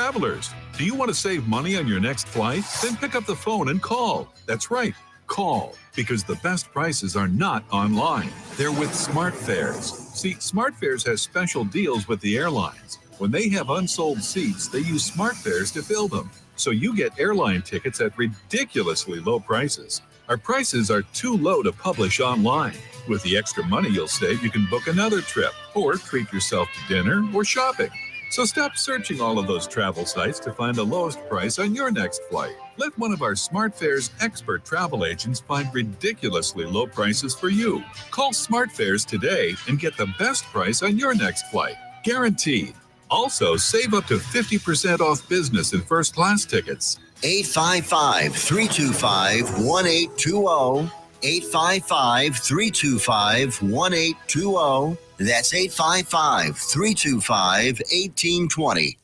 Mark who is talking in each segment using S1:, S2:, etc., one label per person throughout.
S1: travelers. Do you want to save money on your next flight? Then pick up the phone and call. That's right, call, because the best prices are not online. They're with SmartFares. See, SmartFares has special deals with the airlines. When they have unsold seats, they use SmartFares to fill them. So you get airline tickets at ridiculously low prices. Our prices are too low to publish online. With the extra money you'll save, you can book another trip or treat yourself to dinner or shopping. So stop searching all of those travel sites to find the lowest price on your next flight. Let one of our SmartFares expert travel agents find ridiculously low prices for you. Call SmartFares today and get the best price on your next flight. Guaranteed. Also, save up to 50% off business and first class tickets.
S2: 855-325-1820. 855-325-1820. That's 855-325-1820.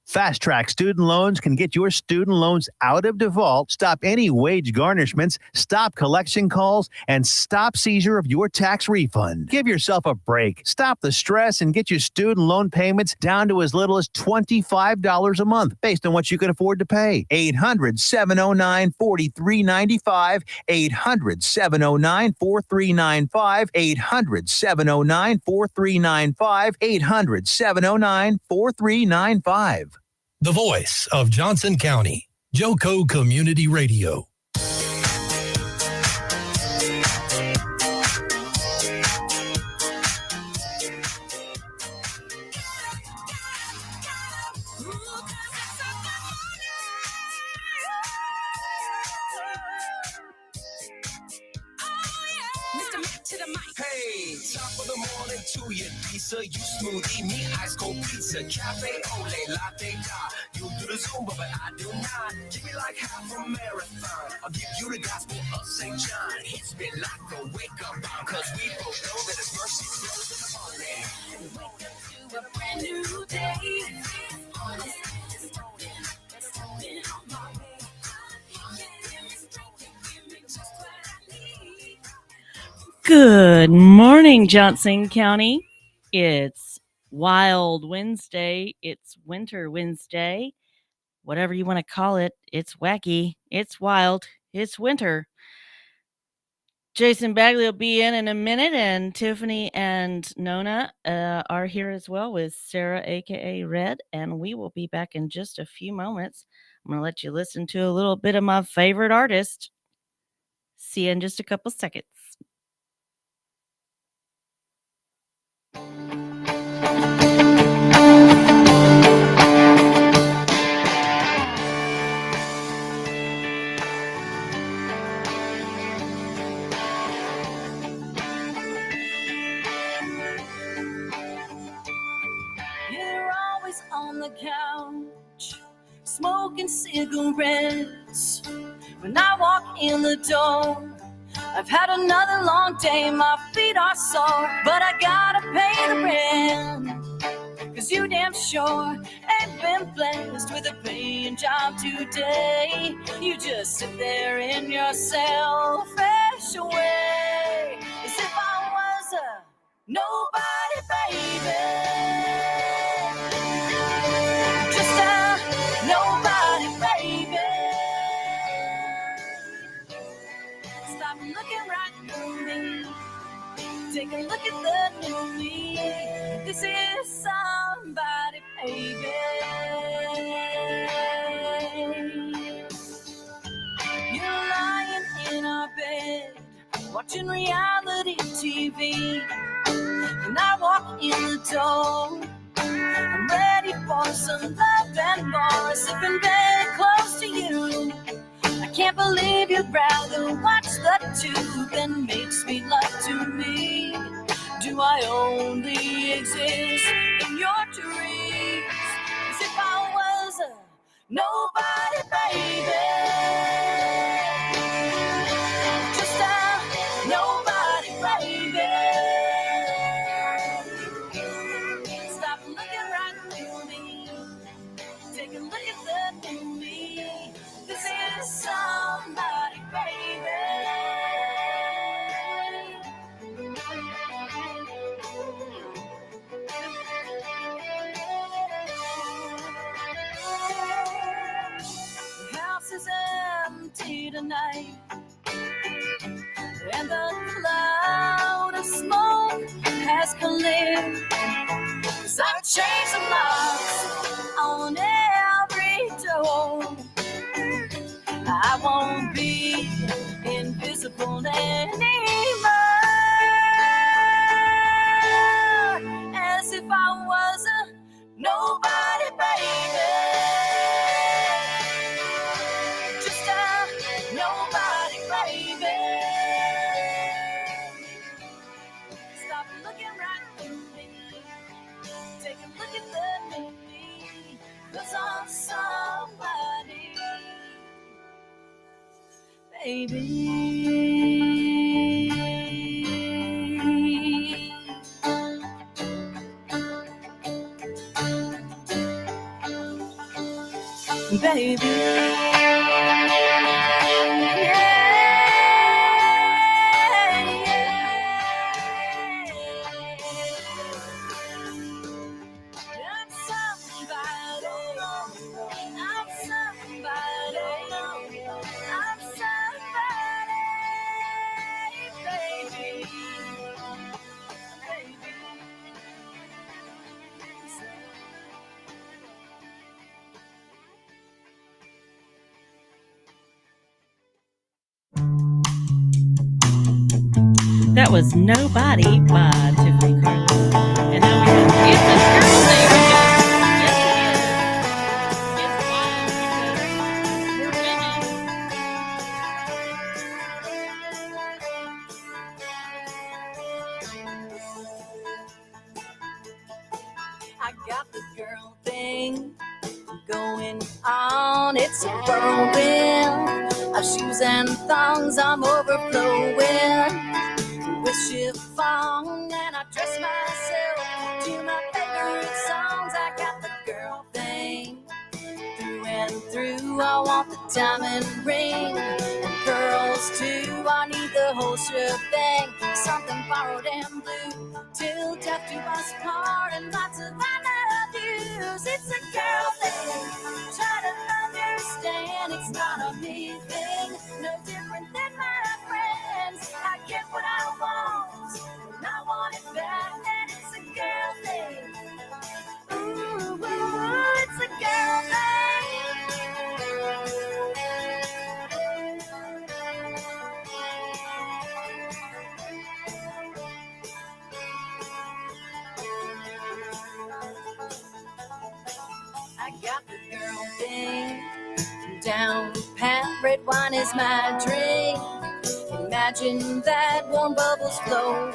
S3: Fast Track Student Loans can get your student loans out of default, stop any wage garnishments, stop collection calls, and stop seizure of your tax refund. Give yourself a break. Stop the stress and get your student loan payments down to as little as $25 a month based on what you can afford to pay. 800-709-4395. 800-709-4395. 800-709-4395. 800-709-4395.
S4: The voice of Johnson County, JoCo Community Radio.
S5: Hey, top of the morning to you, Lisa. You smoothie, me ice cold pizza, cafe ole, latte da. You do the Zumba, but I do not. Give me like half a marathon. I'll give you the gospel of St. John. Hits me like a wake-up bomb, cause we both know that it's mercy flows in the morning. Wake up to a brand new day.
S6: Good morning, Johnson County. It's Wild Wednesday. It's Winter Wednesday. Whatever you want to call it. It's wacky. It's wild. It's winter. Jason Bagley will be in a minute, and Tiffany and Nona are here as well with Sarah, a.k.a. Red, and we will be back in just a few moments. I'm going to let you listen to a little bit of my favorite artist. See you in just a couple seconds.
S7: You're always on the couch, smoking cigarettes. When I walk in the door, I've had another long day, my feet are sore, but I gotta pay the rent. Cause you damn sure ain't been blessed with a paying job today. You just sit there in your selfish way, as if I was a nobody, baby. Just a nobody, baby. Stop looking right through me. Take a look at the new me. This is somebody, baby. You're lying in our bed, watching reality TV. When I walk in the door, I'm ready for some love and more. Sipping very close to you. I can't believe you'd rather watch the tube than make sweet love to me. Do I only exist in your dreams? As if I was a nobody, baby. Just a nobody, baby. Stop looking right through me. Take a look at the new me. This is somebody, baby. tonight. And the cloud of smoke has cleared. 'Cause I've changed the locks on every door. I won't be invisible anymore. As if I was a nobody, baby. Just a nobody, baby. Stop looking right through me. Take a look at the me. 'Cause I'm somebody, baby. Baby, I'm somebody, I'm somebody, I'm somebody, baby, baby.
S6: That was Nobody by Tiffany Carlen. And now we have It's a Girl Thing. Yes, it is. It's wild because we're women.
S7: I got the girl thing going on. It's a whirlwind of shoes and thongs. I'm overflowing with chiffon, and I dress myself to my favorite songs. I got the girl thing through and through. I want the diamond ring and pearls too. I need the whole shebang, something borrowed and blue, till death do us part, and lots of I love yous. It's a girl thing, try to understand. It's not a me thing, no different than my friends. I get what I want, and I want it back, and it's a girl thing. Ooh, it's a girl I got the girl thing down pat. Red wine is my drink. Imagine that warm bubbles flowing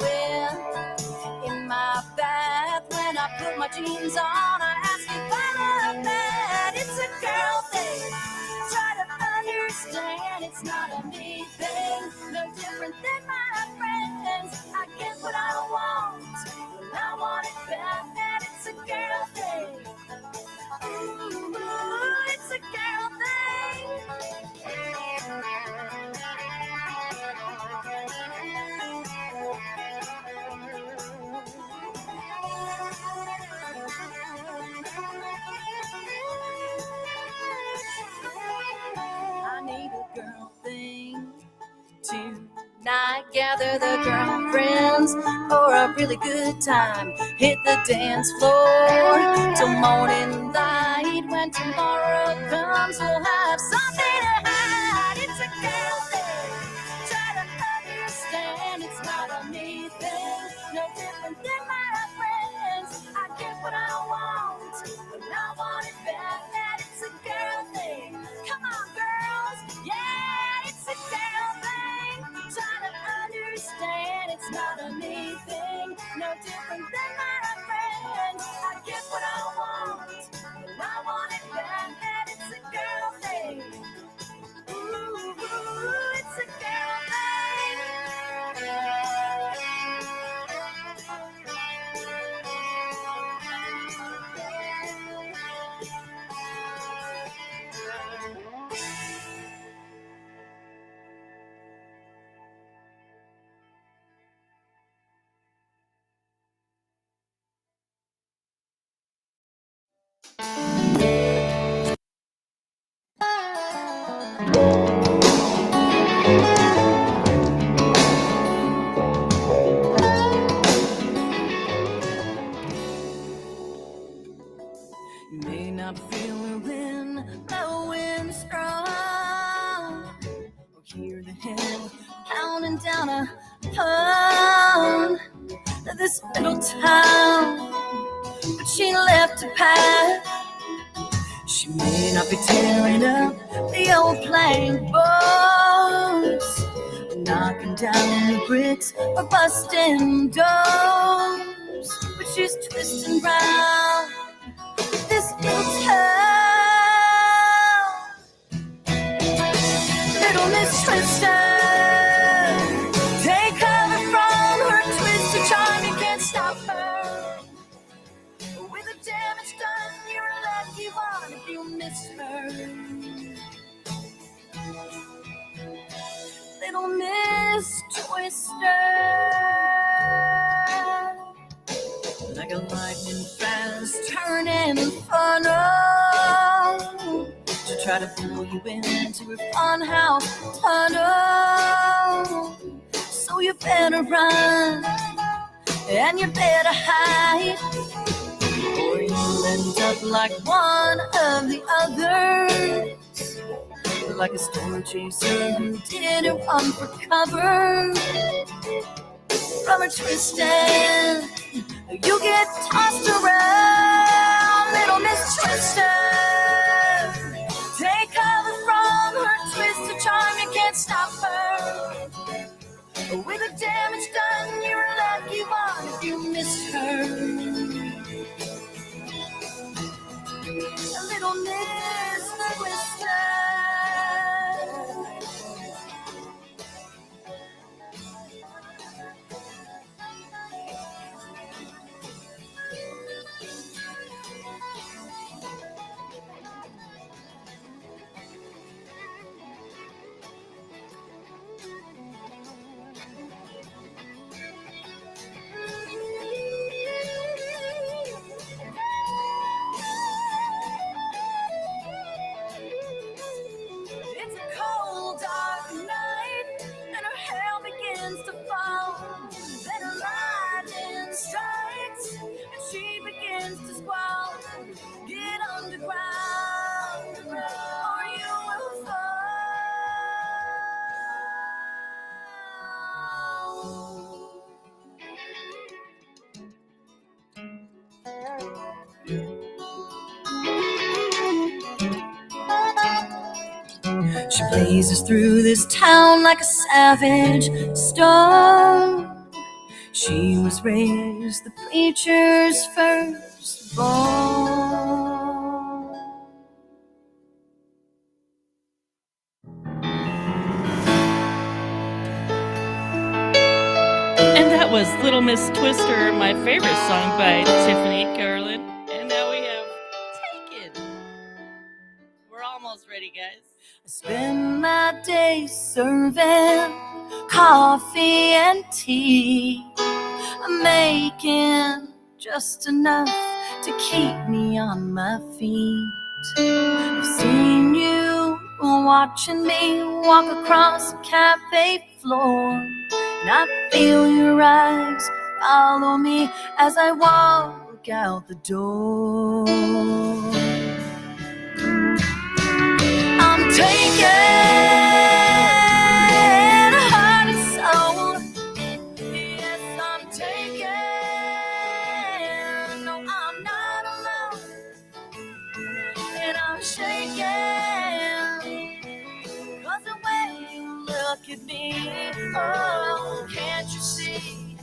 S7: in my bath. When I put my jeans on, I ask if I love that. It's a girl thing, try to understand. It's not a me thing, no different than my friends. I get what I want, and I want it back. And it's a girl thing. Ooh, it's a girl I need a girl thing tonight. Gather the girlfriends for a really good time. Hit the dance floor till morning light. When tomorrow comes, we'll have something to hide. It's a girl thing, try to understand. It's not a me thing, no different than my friends. I get what I want, but I want it back. And it's a girl thing. Come on, girls, yeah, it's a girl thing. Try to understand. It's not a me thing, no different than my friends. I get what I want, but I want it back. And it's a girl thing. walking down a pond, this little town, but she left a path. She may not be tearing up the old plank boats, knocking down the bricks or busting doors, but she's twisting round this little town. Little Miss Twister, take cover from her twisted charm. You can't stop her. With the damage done, you're a lucky one if you miss her. Little Miss Twister, like a lightning fast turning funnel, to try to pull you into her funhouse tunnel. So you better run and you better hide, or you'll end up like one of the others, like a storm chaser who didn't run for cover from a twisted. You get tossed around, Little Miss Twister. Take cover from her twisted charm. You can't stop her. With the damage done, you're a lucky one if you miss her. Little Miss Twister. It's a cold, dark night, and her hair begins to fall. Then a lightning strikes, and she begins to squall. Get underground, or you will fall. She blazes through this town like a savage storm. She was raised the preacher's firstborn.
S6: And that was Little Miss Twister, my favorite song by Tiffany, Carlen. And now we have Take It. We're almost ready, guys.
S7: I spend my days serving coffee and tea, making just enough to keep me on my feet. I've seen you watching me walk across a cafe floor, and I feel your eyes follow me as I walk out the door. I'm taking heart and soul. Yes, I'm taking. No, I'm not alone. And I'm shaking, 'cause the way you look at me, oh, can't you see?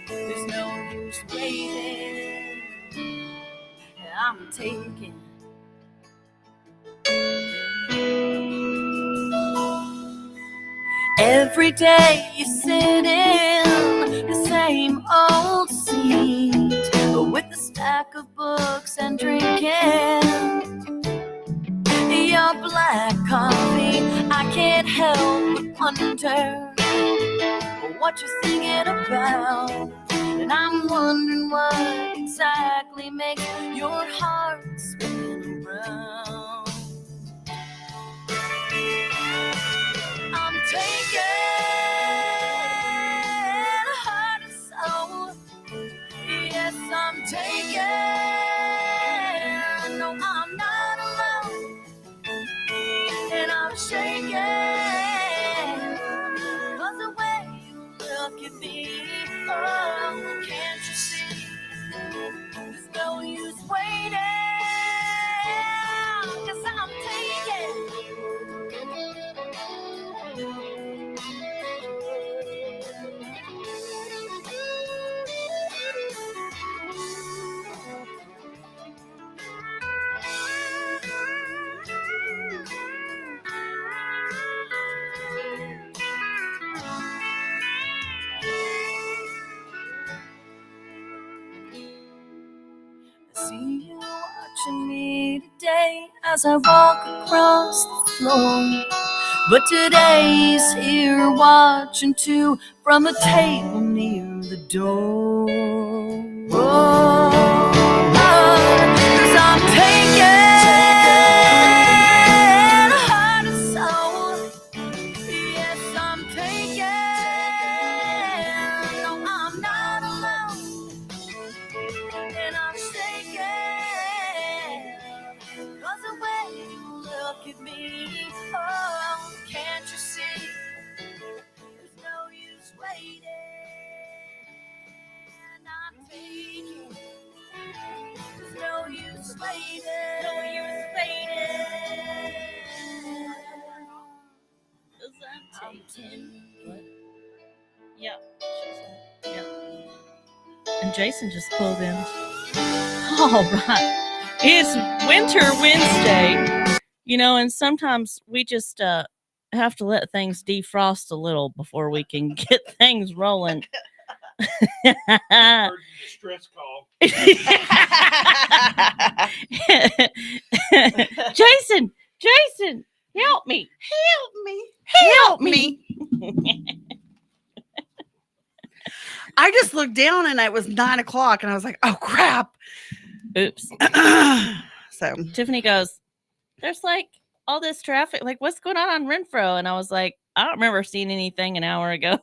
S7: There's no use waiting. I'm taking. Every day you sit in the same old seat with a stack of books and drinking your black coffee. I can't help but wonder what you're thinking about, and I'm wondering what exactly makes your heart spin around. I'm taking heart and soul. Yes, I'm taking. No, I'm not alone. And I'm shaking, 'cause the way watching me today as I walk across the floor. But today's here watching too from a table near the door. Oh, 'cause I'm taking heart and soul. Yes, I'm taking. No, I'm not alone. And I'm shaking. 'Cause the way you look at me, oh, can't you see? There's no use waiting. I'm taking. There's no use waiting. No use waiting. 'Cause I'm taking.
S6: Yeah. Yeah. And Jason just pulled in. All right. It's Winter Wednesday, and sometimes we just have to let things defrost a little before we can get things rolling.
S8: Stress call.
S6: Jason, help me.
S9: Help me. I just looked down and it was 9 o'clock and I was like, oh crap.
S6: Oops.
S9: So
S6: Tiffany goes, there's like all this traffic. Like, what's going on Renfro? And I was like, I don't remember seeing anything an hour ago.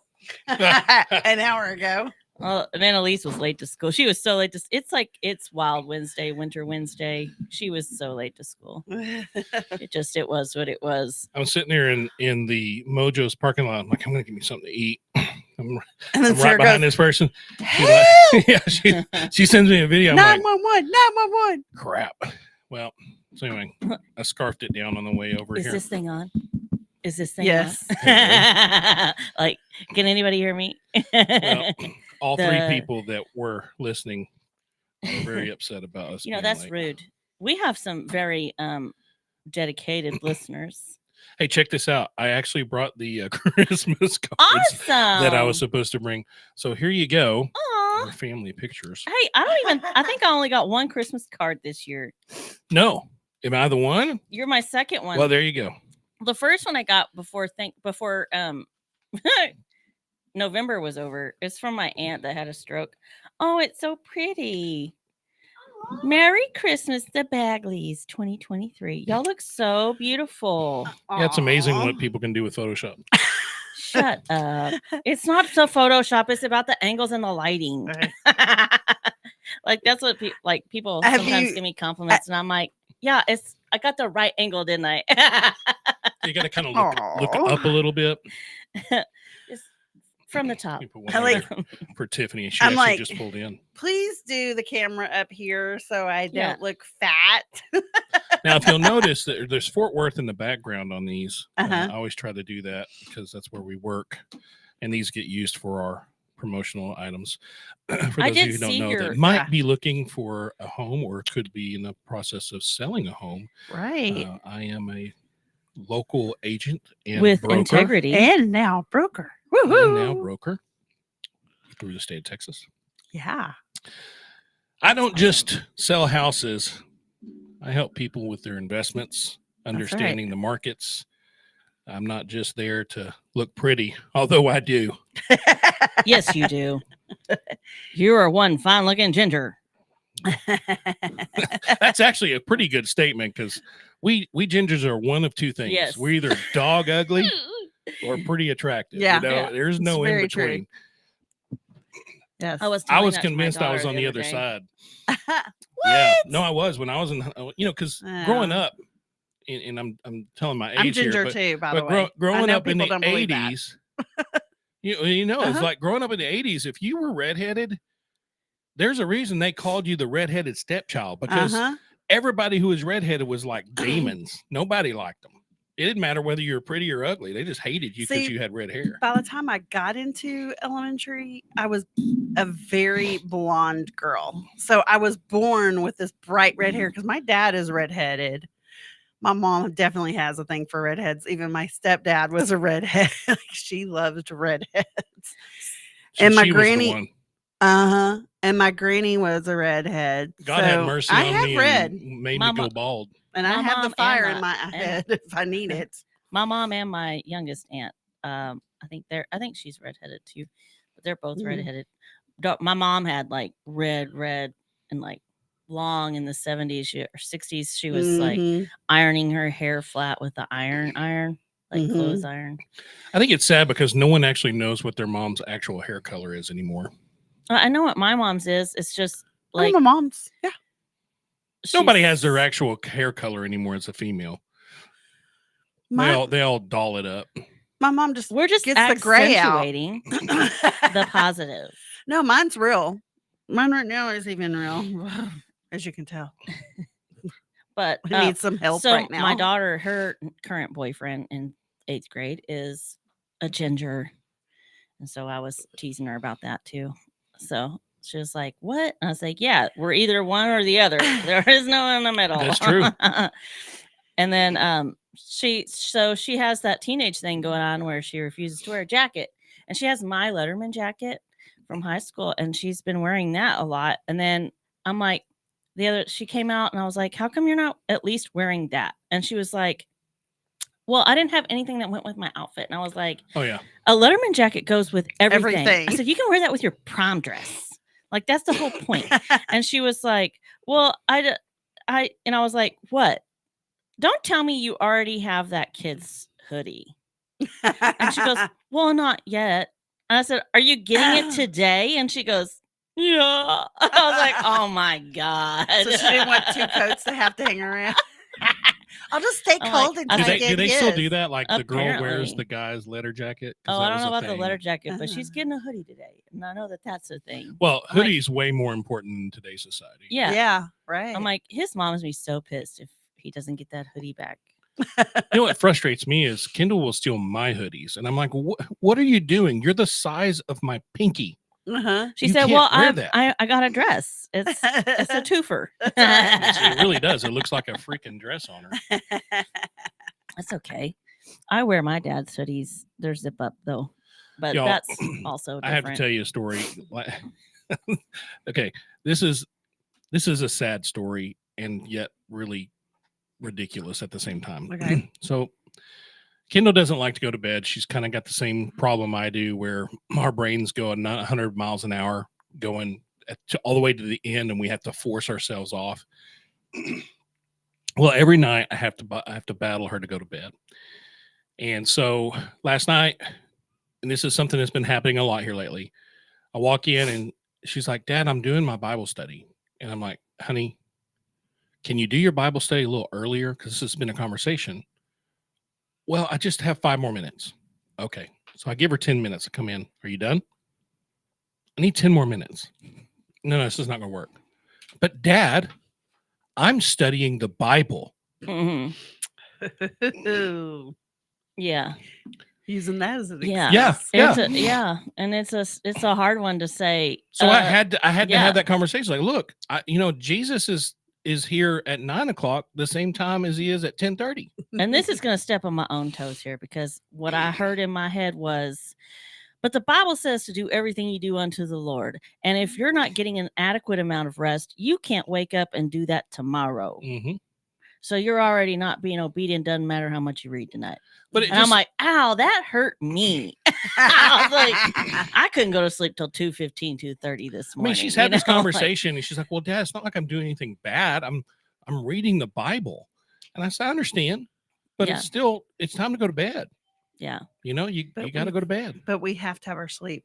S9: an hour ago.
S6: Well, and then Elise was late to school. She was so late to. It's Wild Wednesday, Winter Wednesday. She was so late to school. It was what it was.
S8: I was sitting there in the Mojo's parking lot. I'm like, I'm gonna give me something to eat. I'm
S9: And then
S8: right behind this person. She sends me a video. I'm
S9: 911, 911.
S8: like, crap. Well, so anyway, I scarfed it down on the way over
S6: Is
S8: here.
S6: this thing on? Is this thing
S9: Yes.
S6: on? Like, can anybody hear me?
S8: Well, all
S6: The-
S8: three people that were listening are very upset about us. being
S6: That's
S8: late.
S6: rude. We have some very dedicated listeners.
S8: Hey, check this out. I actually brought the Christmas cards
S6: Awesome.
S8: that I was supposed to bring. So here you go.
S6: Aw.
S8: Our family pictures.
S6: Hey, I think I only got one Christmas card this year.
S8: No. Am I the one?
S6: You're my second one.
S8: Well, there you go.
S6: The first one I got before November was over. It's from my aunt that had a stroke. Oh, it's so pretty. Merry Christmas, the Bagleys 2023. Y'all look so beautiful.
S8: Yeah, it's amazing
S9: Aw.
S8: what people can do with Photoshop.
S6: Shut up. It's not so Photoshop. It's about the angles and the lighting. Like, that's what people
S9: Have
S6: sometimes
S9: you-
S6: give me compliments. And I'm like, yeah, I got the right angle, didn't I?
S8: You got to kind of look
S9: Aw.
S8: up a little bit.
S6: Just from the top.
S8: People
S9: I like-
S8: for Tiffany. She
S9: I'm
S8: actually
S9: like-
S8: just pulled in.
S9: Please do the camera up here so I don't
S6: Yeah.
S9: look fat.
S8: Now, if you'll notice that there's Fort Worth in the background on these,
S9: Uh-huh.
S8: I always try to do that because that's where we work, and these get used for our promotional items. For
S6: I
S8: those of
S6: did
S8: you who don't
S6: see
S8: know,
S6: your-
S8: that might
S9: Yeah.
S8: be looking for a home or could be in the process of selling a home.
S9: Right.
S8: I am a local agent and
S6: With
S8: broker,
S6: integrity.
S9: And now broker.
S8: and now
S9: Woohoo.
S8: broker through the state of Texas.
S9: Yeah.
S8: I don't just sell houses. I help people with their investments,
S9: right.
S8: understanding the markets. I'm not just there to look pretty, although I do.
S6: Yes, you do. You are one fine looking ginger.
S8: That's actually a pretty good statement because we gingers are one of two things.
S6: Yes.
S8: We're either dog ugly or pretty attractive.
S9: Yeah.
S6: Yeah.
S8: There's no in
S9: very true.
S8: between.
S9: Yes.
S6: I was
S8: I was
S6: telling that to my
S8: convinced I was
S6: daughter
S8: on the
S6: other
S8: other
S6: day.
S8: side.
S9: What?
S8: Yeah, no, I was when I was in, because growing
S9: Oh.
S8: up, and I'm telling my age
S9: I'm ginger
S8: here,
S9: too, by
S8: but
S9: the way. I
S8: growing
S9: know
S8: up in
S9: people
S8: the
S9: don't believe that.
S8: 80s, you know, it's
S9: Uh-huh.
S8: like growing up in the 80s. If you were redheaded, there's a reason they called you the redheaded stepchild because
S9: Uh-huh.
S8: everybody who was redheaded was like demons. Nobody liked them. It didn't matter whether you were pretty or ugly. They just hated you because
S9: See,
S8: you had red hair.
S9: By the time I got into elementary, I was a very blonde girl. So I was born with this bright red hair because my dad is redheaded. My mom definitely has a thing for redheads. Even my stepdad was a redhead. She loved redheads.
S8: So
S9: and my
S8: she was the
S9: granny-
S8: one.
S9: Uh-huh. And my granny was a redhead.
S8: God had
S9: so
S8: mercy
S9: I
S8: on
S9: have
S8: me
S9: red.
S8: and made
S6: My
S8: me go
S6: mo-
S8: bald.
S9: And
S6: My
S9: I have
S6: mom
S9: the fire
S6: and
S9: in my head if I need it.
S6: My mom and my youngest aunt, I think she's redheaded too, but they're both
S9: Mhm.
S6: redheaded. My mom had like red, and like long in the 70s or 60s. She was like
S9: Mhm.
S6: ironing her hair flat with the iron, like clothes
S9: Mhm.
S6: iron.
S8: I think it's sad because no one actually knows what their mom's actual hair color is anymore.
S6: I know what my mom's is. It's just
S9: I know
S6: like
S9: my mom's. Yeah.
S8: Nobody has their
S6: she's-
S8: actual hair color anymore as a female.
S9: My,
S8: They all doll it up.
S9: my mom just
S6: We're just
S9: gets the gray out.
S6: accentuating the positive.
S9: No, mine's real. Mine right now is even real, as you can tell.
S6: But
S9: I need some help
S6: so
S9: right now.
S6: my daughter, her current boyfriend in 8th grade is a ginger. And so I was teasing her about that too. So she was like, "What?" And I was like, "Yeah, we're either one or the other. There is no in the middle."
S8: That's true.
S6: And then she has that teenage thing going on where she refuses to wear a jacket. And she has my Letterman jacket from high school, and she's been wearing that a lot. And then I'm like, she came out and I was like, "How come you're not at least wearing that?" And she was like, "Well, I didn't have anything that went with my outfit." And I was like,
S8: Oh yeah.
S6: "A Letterman jacket goes with everything."
S9: Everything.
S6: I said, "You can wear that with your prom dress. Like, that's the whole point." And she was like, "Well, and I was like, "What? Don't tell me you already have that kid's hoodie." And she goes, "Well, not yet." And I said, "Are you getting it today?" And she goes, "Yeah." I was like, "Oh my God."
S9: So she didn't want 2 coats to have to hang around. I'll just stay
S6: I'm
S9: cold
S6: like,
S9: until
S6: Do
S9: I get
S8: Do they still
S9: his.
S8: do that? Like the girl wears
S6: Apparently.
S8: the guy's letter jacket? 'Cause
S6: Oh,
S8: that
S6: I don't
S8: was
S6: know
S8: a
S6: about the
S8: thing.
S6: letter jacket, but she's getting a hoodie today. And I know that that's a thing.
S8: Well,
S6: I'm like-
S8: hoodie's way more important in today's society.
S6: Yeah.
S9: Yeah, right.
S6: I'm like, his mom's gonna be so pissed if he doesn't get that hoodie back.
S8: You know what frustrates me is Kendall will steal my hoodies, and I'm like, "What are you doing? You're the size of my pinky."
S9: Uh-huh.
S6: She
S8: You
S6: said,
S8: can't
S6: "Well,
S8: wear that."
S6: I got a dress. It's a twofer."
S8: It really does. It looks like a freaking dress on her.
S6: That's okay. I wear my dad's hoodies. They're zip up though, but
S8: Y'all,
S6: that's also different.
S8: I have to tell you a story. Okay, this is a sad story and yet really ridiculous at the same time.
S9: Okay.
S8: So Kendall doesn't like to go to bed. She's kind of got the same problem I do, where our brains go at 100 miles an hour, going all the way to the end, and we have to force ourselves off. Well, every night I have to battle her to go to bed. And so last night, and this is something that's been happening a lot here lately, I walk in and she's like, "Dad, I'm doing my Bible study." And I'm like, "Honey, can you do your Bible study a little earlier? Because this has been a conversation." "Well, I just have 5 more minutes." Okay. So I give her 10 minutes to come in. "Are you done?" "I need 10 more minutes." No, this is not going to work. "But Dad, I'm studying the Bible."
S6: Mhm. Yeah.
S9: Using that as an
S6: Yeah.
S9: excuse.
S8: Yeah.
S6: And it's a hard one to say.
S8: So I had to
S6: yeah.
S8: have that conversation. Like, look, Jesus is here at 9:00 the same time as he is at 10:30.
S6: And this is going to step on my own toes here, because what I heard in my head was, "But the Bible says to do everything you do unto the Lord. And if you're not getting an adequate amount of rest, you can't wake up and do that tomorrow.
S8: Mm-hmm.
S6: So you're already not being obedient. Doesn't matter how much you read tonight."
S8: But
S6: I'm like, "Ow, that hurt me." I was like, I couldn't go to sleep till 2:15, 2:30 this
S8: I
S6: morning.
S8: mean, she's had this
S6: like-
S8: conversation, and she's like, "Well, Dad, it's not like I'm doing anything bad. I'm reading the Bible." And I said, "I understand, but
S6: Yeah.
S8: it's time to go to bed.
S6: Yeah.
S8: You got to go to bed."
S9: But we have to have our sleep.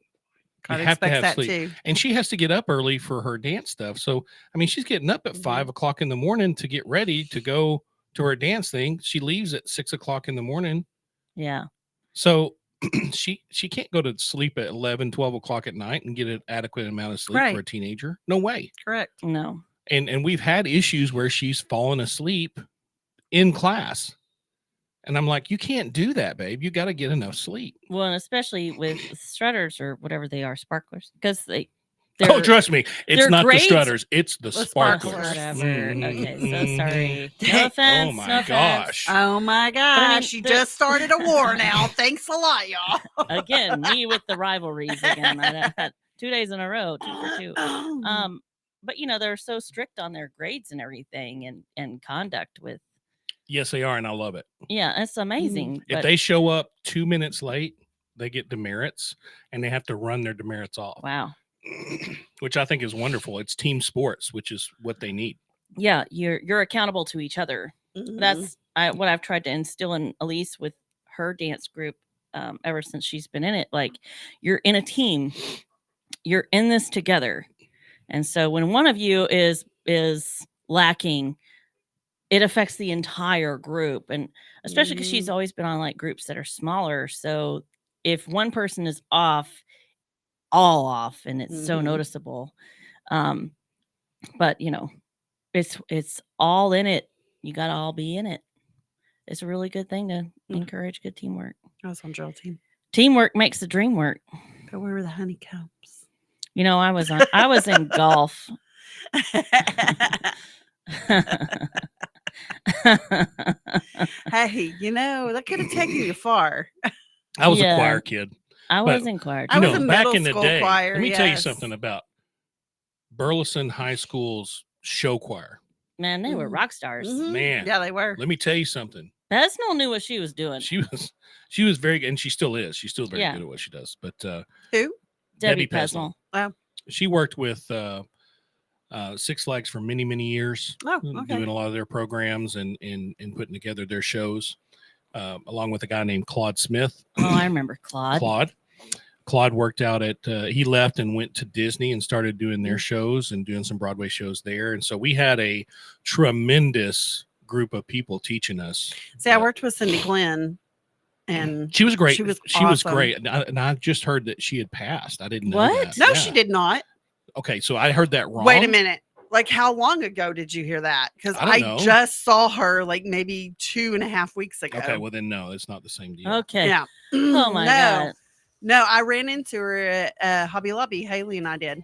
S9: God
S8: You have to
S9: expects
S8: have
S9: that
S8: sleep.
S9: too.
S8: And she has to get up early for her dance stuff. So, I mean, she's getting up at 5:00 in the morning to get ready to go to her dance thing. She leaves at 6:00 in the morning.
S6: Yeah.
S8: So she can't go to sleep at 11, 12 o'clock at night and get an adequate amount of sleep
S9: Right.
S8: for a teenager. No way.
S9: Correct.
S6: No.
S8: And we've had issues where she's fallen asleep in class. And I'm like, "You can't do that, babe. You got to get enough sleep."
S6: Well, and especially with strutters or whatever they are, sparklers, because
S8: Oh,
S6: they're
S8: trust me, it's
S6: their
S8: not
S6: grades-
S8: the strutters, it's the
S9: sparklers.
S8: sparklers.
S6: whatever.
S8: Mhm,
S6: Okay, so
S8: mhm.
S6: sorry.
S9: Dang.
S6: No offense.
S8: Oh my
S6: no offense.
S8: gosh.
S9: Oh my
S6: I
S9: gosh.
S6: mean,
S9: You
S6: they're-
S9: just started a war now. Thanks a lot, y'all.
S6: Again, me with the rivalries again. 2 days in a row, 2 for 2. But they're so strict on their grades and everything and conduct with.
S8: Yes, they are, and I love it.
S6: Yeah, it's amazing.
S8: If they show up 2 minutes late, they get demerits, and they have to run their demerits off.
S6: Wow.
S8: Which I think is wonderful. It's team sports, which is what they need.
S6: Yeah, you're accountable to each other. That's what I've tried to instill in Elise with her dance group ever since she's been in it. Like, you're in a team, you're in this together, and so when one of you is lacking, it affects the entire group, and especially because she's always been on like groups that are smaller. So if one person is off, all off, and it's so noticeable. But it's all in it. You got to all be in it. It's a really good thing to encourage good teamwork.
S9: I was on drill team.
S6: Teamwork makes the dream work.
S9: Go where were the honeycombs?
S6: I was in golf.
S9: Hey, that could have taken you far.
S8: I was a choir kid.
S6: I was in choir.
S9: I was in
S8: back
S9: middle
S8: in the
S9: school
S8: day.
S9: choir,
S8: Let me tell you something about Burleson High School's show choir.
S6: Man, they were rock stars.
S8: Man,
S9: yeah, they were.
S8: Let me tell you something.
S6: Besnell knew what she was doing.
S8: She was very good, and she still is. She's still very good at what she does. But
S9: who?
S6: Debbie Pesnell.
S9: Wow.
S8: She worked with Six Flags for many, many years.
S9: Oh, okay.
S8: Doing a lot of their programs and putting together their shows, along with a guy named Claude Smith.
S6: Oh, I remember Claude.
S8: Claude worked out at he left and went to Disney and started doing their shows and doing some Broadway shows there. And so we had a tremendous group of people teaching us.
S9: See, I worked with Cindy Glenn, and
S8: she was great.
S9: She was
S8: awesome. Great. And I just heard that she had passed. I didn't know that.
S9: No, she did not.
S8: Okay, so I heard that wrong.
S9: Wait a minute. Like, how long ago did you hear that? Because I just saw her like maybe 2.5 weeks ago.
S8: Okay, well then no, it's not the same deal.
S6: Okay.
S9: Yeah.
S6: Oh my God.
S9: No, I ran into her at Hobby Lobby. Haley and I did.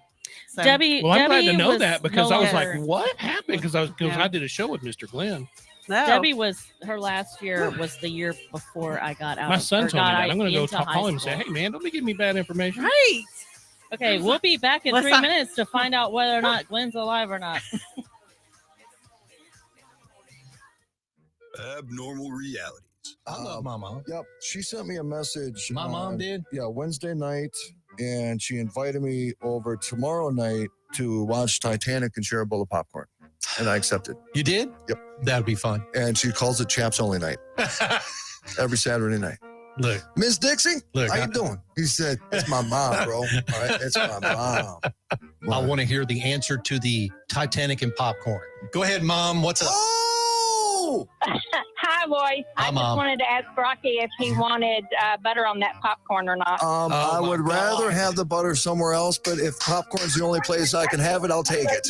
S9: So.
S6: Debbie.
S8: Well, I'm glad to know
S6: was
S8: that because I was like,
S6: longer.
S8: what happened? Because I did a show with Mr. Glenn.
S9: No.
S6: Debbie was her last year was the year before I got out.
S8: My son told me that. I'm going to go call him and
S6: school.
S8: say, hey man, don't be giving me bad information.
S9: Right.
S6: Okay, we'll be back in 3 minutes to find out whether or not Glenn's alive or not.
S2: Abnormal realities.
S10: I love my mom.
S11: Yep. She sent me a message.
S10: My mom did?
S11: Yeah, Wednesday night. And she invited me over tomorrow night to watch Titanic and share a bowl of popcorn. And I accepted.
S10: You did?
S11: Yep.
S10: That'd be fun.
S11: And she calls it Chaps Only Night. Every Saturday night.
S10: Look.
S11: Miss Dixie,
S10: Look,
S11: how you doing? He said, it's my mom, bro. All right, it's my mom.
S10: I want to hear the answer to the Titanic and popcorn. Go ahead, Mom. What's up?
S11: Oh!
S12: Hi, boys. I just
S10: Mom.
S12: wanted to ask Rocky if he wanted butter on that popcorn or not.
S11: I would rather have the butter somewhere else, but if popcorn's the only place I can have it, I'll take it.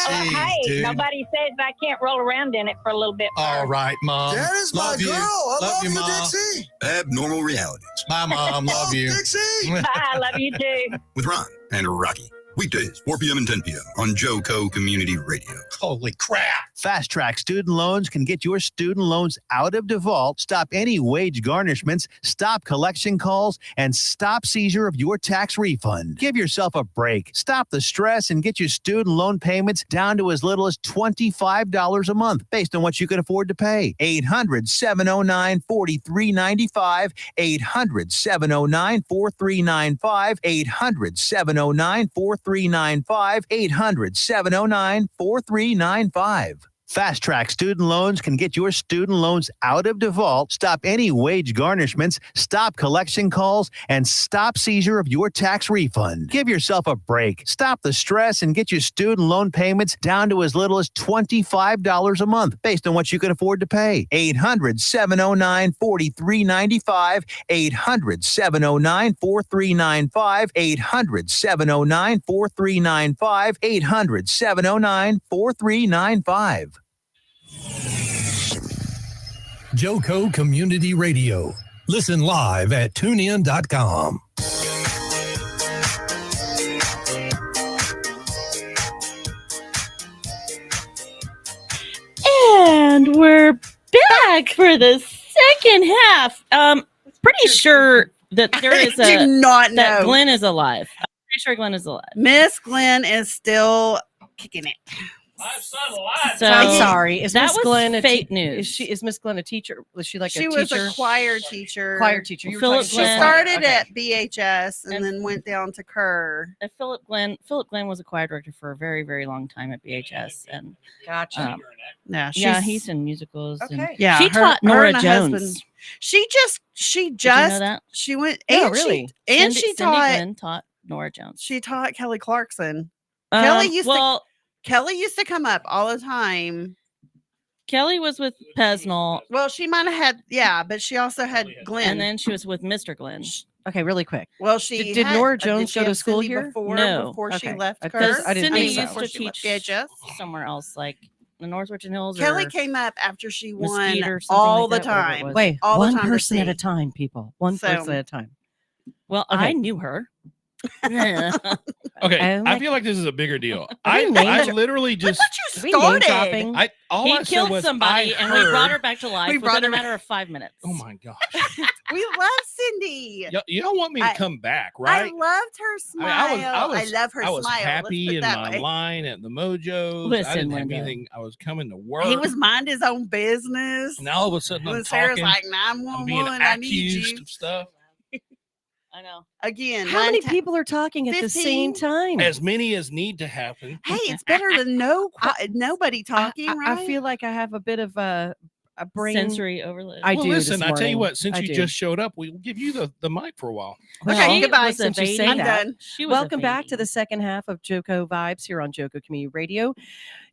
S10: Jeez,
S12: hey,
S10: dude.
S12: nobody says I can't roll around in it for a little bit.
S10: All right, Mom.
S11: That is my
S10: Love you.
S11: girl. I love you,
S10: Mom.
S11: Dixie.
S2: Abnormal realities.
S10: Bye, Mom. Love you.
S11: Dixie.
S12: I love you too.
S2: With Ron and Rocky. Weekdays, 4 p.m. and 10 p.m. on JoCo Community Radio.
S10: Holy crap.
S3: Fast Track Student Loans can get your student loans out of default, stop any wage garnishments, stop collection calls, and stop seizure of your tax refund. Give yourself a break. Stop the stress and get your student loan payments down to as little as $25 a month based on what you can afford to pay. 800-709-4395. 800-709-4395. 800-709-4395. 800-709-4395. Fast Track Student Loans can get your student loans out of default, stop any wage garnishments, stop collection calls, and stop seizure of your tax refund. Give yourself a break. Stop the stress and get your student loan payments down to as little as $25 a month based on what you can afford to pay. 800-709-4395. 800-709-4395. 800-709-4395. 800-709-4395.
S4: JoCo Community Radio. Listen live at tunein.com.
S6: And we're back for the second half. Pretty sure that there is
S9: I do not
S6: that
S9: know.
S6: Glenn is alive. I'm pretty sure Glenn is alive.
S9: Miss Glenn is still kicking it.
S6: So
S13: I'm sorry. Is
S6: that
S13: Miss
S6: was
S13: Glenn a
S6: fake news.
S13: Is Miss Glenn a teacher? Was she like
S9: She
S13: a
S9: was
S13: teacher?
S9: a choir teacher.
S13: Choir teacher. You were
S6: Philip
S13: talking
S9: She
S6: Glenn.
S9: started
S13: Okay.
S9: at BHS and then went down to Kerr.
S6: Philip Glenn was a choir director for a very, very long time at BHS, and
S13: Gotcha.
S9: Yeah,
S6: he's in musicals. And
S13: Okay.
S9: Yeah,
S6: she
S9: her-
S6: taught
S9: her
S6: Nora
S9: and her
S6: Jones.
S9: husband- She just
S6: Did you know that?
S9: she went
S13: No,
S9: and
S13: really?
S6: Cindy Glenn taught Nora Jones.
S9: she taught Kelly Clarkson. Kelly used
S6: well,
S9: Kelly used to come up all the time.
S6: Kelly was with Pesnell,
S9: Well, she might have had but she also had Glenn.
S6: and then she was with Mr. Glenn.
S13: Okay, really quick.
S9: Well, she
S13: Did
S9: had-
S13: Nora
S9: did
S13: Jones
S9: she
S13: go to
S9: have
S13: school
S9: Cindy
S13: here?
S9: Before,
S6: No.
S9: before she
S13: Okay.
S9: left
S13: I
S9: Kerr.
S13: didn't
S6: Cindy
S13: think so.
S6: used
S9: Before
S6: to
S9: she left
S6: teach
S9: BHS.
S6: somewhere else, like the Northwich Hills.
S9: Kelly
S6: or
S9: came up after she won
S6: Mesquite or something
S9: all
S6: like
S9: the
S6: that, whatever it
S9: time.
S6: was.
S13: Wait,
S9: all the
S13: one
S9: time to
S13: person at a
S9: see.
S13: time, people. One
S9: So-
S13: person at a time.
S6: Well,
S13: Okay.
S6: I knew her.
S8: Okay,
S13: Oh my
S8: I feel like this is a bigger deal.
S13: Are we
S8: I
S13: name-
S8: literally just
S9: You
S13: We name
S9: started.
S13: dropping.
S8: all
S6: He
S8: I said
S6: killed
S8: was
S6: somebody,
S8: I
S6: and we
S8: heard-
S6: brought her back to life
S9: We brought
S6: within a
S9: her
S6: matter of 5 minutes.
S8: Oh my gosh,
S9: We love Cindy.
S8: you don't want me to
S9: I-
S8: come back, right?
S9: I loved her smile. I love her
S8: I was
S9: smile. Let's
S8: happy
S9: put it
S8: in
S9: that
S8: my
S9: way.
S8: line at the Mojos. I
S6: Listen,
S8: didn't have
S6: Linda.
S8: anything. I was coming to work.
S9: He was mind his own business.
S8: and all of a sudden I'm
S9: When Sarah's
S8: talking.
S9: like
S8: I'm being
S9: 911, I need
S8: accused
S9: you.
S8: of stuff.
S6: I know.
S9: Again,
S13: How many
S9: 9
S13: people are talking at the same
S9: 15?
S13: time?
S8: As many as need to happen.
S9: Hey, it's better than nobody talking, right?
S13: I feel like I have a bit of a brain
S6: Sensory overload.
S13: I
S8: Well,
S13: do.
S8: listen,
S13: this
S8: I tell you
S13: morning.
S8: what. Since
S13: I
S8: you
S13: do.
S8: just showed up, we'll give you the mic for a while.
S13: Well,
S6: She
S9: goodbye.
S6: was a
S13: Since you say
S6: baby.
S9: I'm
S13: that.
S9: done.
S6: She was a
S13: Welcome back to
S6: baby.
S13: the second half of JoCo Vibes here on JoCo Community Radio.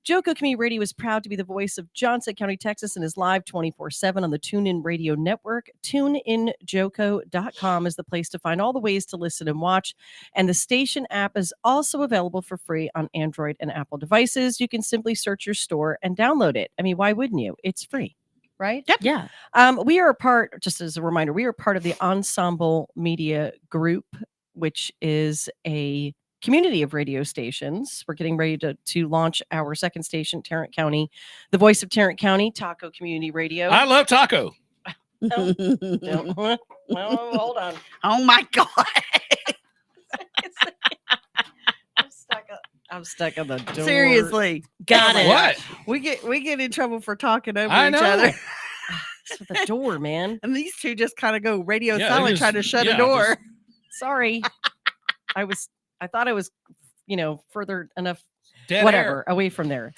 S13: JoCo Community Radio is proud to be the voice of Johnson County, Texas, and is live 24/7 on the TuneIn Radio Network. TuneInJoCo.com is the place to find all the ways to listen and watch. And the station app is also available for free on Android and Apple devices. You can simply search your store and download it. I mean, why wouldn't you? It's free, right?
S9: Yep.
S6: Yeah.
S13: We are a part, just as a reminder, we are part of the Ensemble Media Group, which is a community of radio stations. We're getting ready to launch our second station, Tarrant County, the voice of Tarrant County, Taco Community Radio.
S8: I love taco.
S13: Don't- well, hold on.
S9: Oh my God.
S13: I'm stuck on the door.
S9: Seriously.
S6: Got it.
S8: What?
S9: We get in trouble for talking over
S8: I
S9: each
S8: know.
S9: other.
S13: It's with the door, man.
S9: And these two just kind of go radio
S8: Yeah, they
S9: silent
S8: just-
S9: trying to shut
S8: yeah,
S9: a door.
S13: Sorry. I thought I was, further enough,
S8: Dead
S13: whatever,
S8: air.
S13: away from there.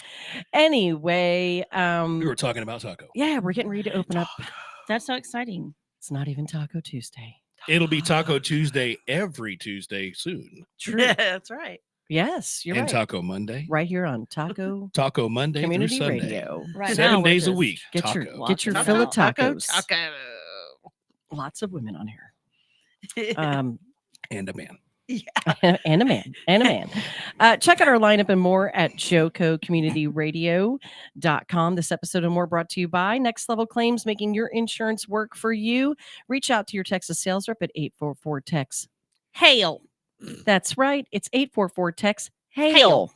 S13: Anyway,
S8: We were talking about taco.
S13: yeah, we're getting ready to open up.
S6: That's so exciting.
S13: It's not even Taco Tuesday.
S8: It'll be Taco Tuesday every Tuesday soon.
S13: True.
S9: Yeah, that's right.
S13: Yes, you're
S8: and
S13: right.
S8: Taco Monday.
S13: Right here on Taco
S8: Taco Monday
S13: Community
S8: through Sunday.
S13: Radio.
S6: Right
S8: 7
S6: now, we're
S8: days a
S6: just-
S8: week.
S13: Get
S8: taco.
S13: your
S6: Taco.
S13: fill of
S9: Taco,
S13: tacos.
S9: taco.
S13: Lots of women on here. Um,
S8: And a man.
S13: and a man. Check out our lineup and more at JoCoCommunityRadio.com. This episode and more brought to you by Next Level Claims, making your insurance work for you. Reach out to your Texas sales rep at 844-TEX.
S6: Hail.
S13: That's right. It's 844-TEX. Hail.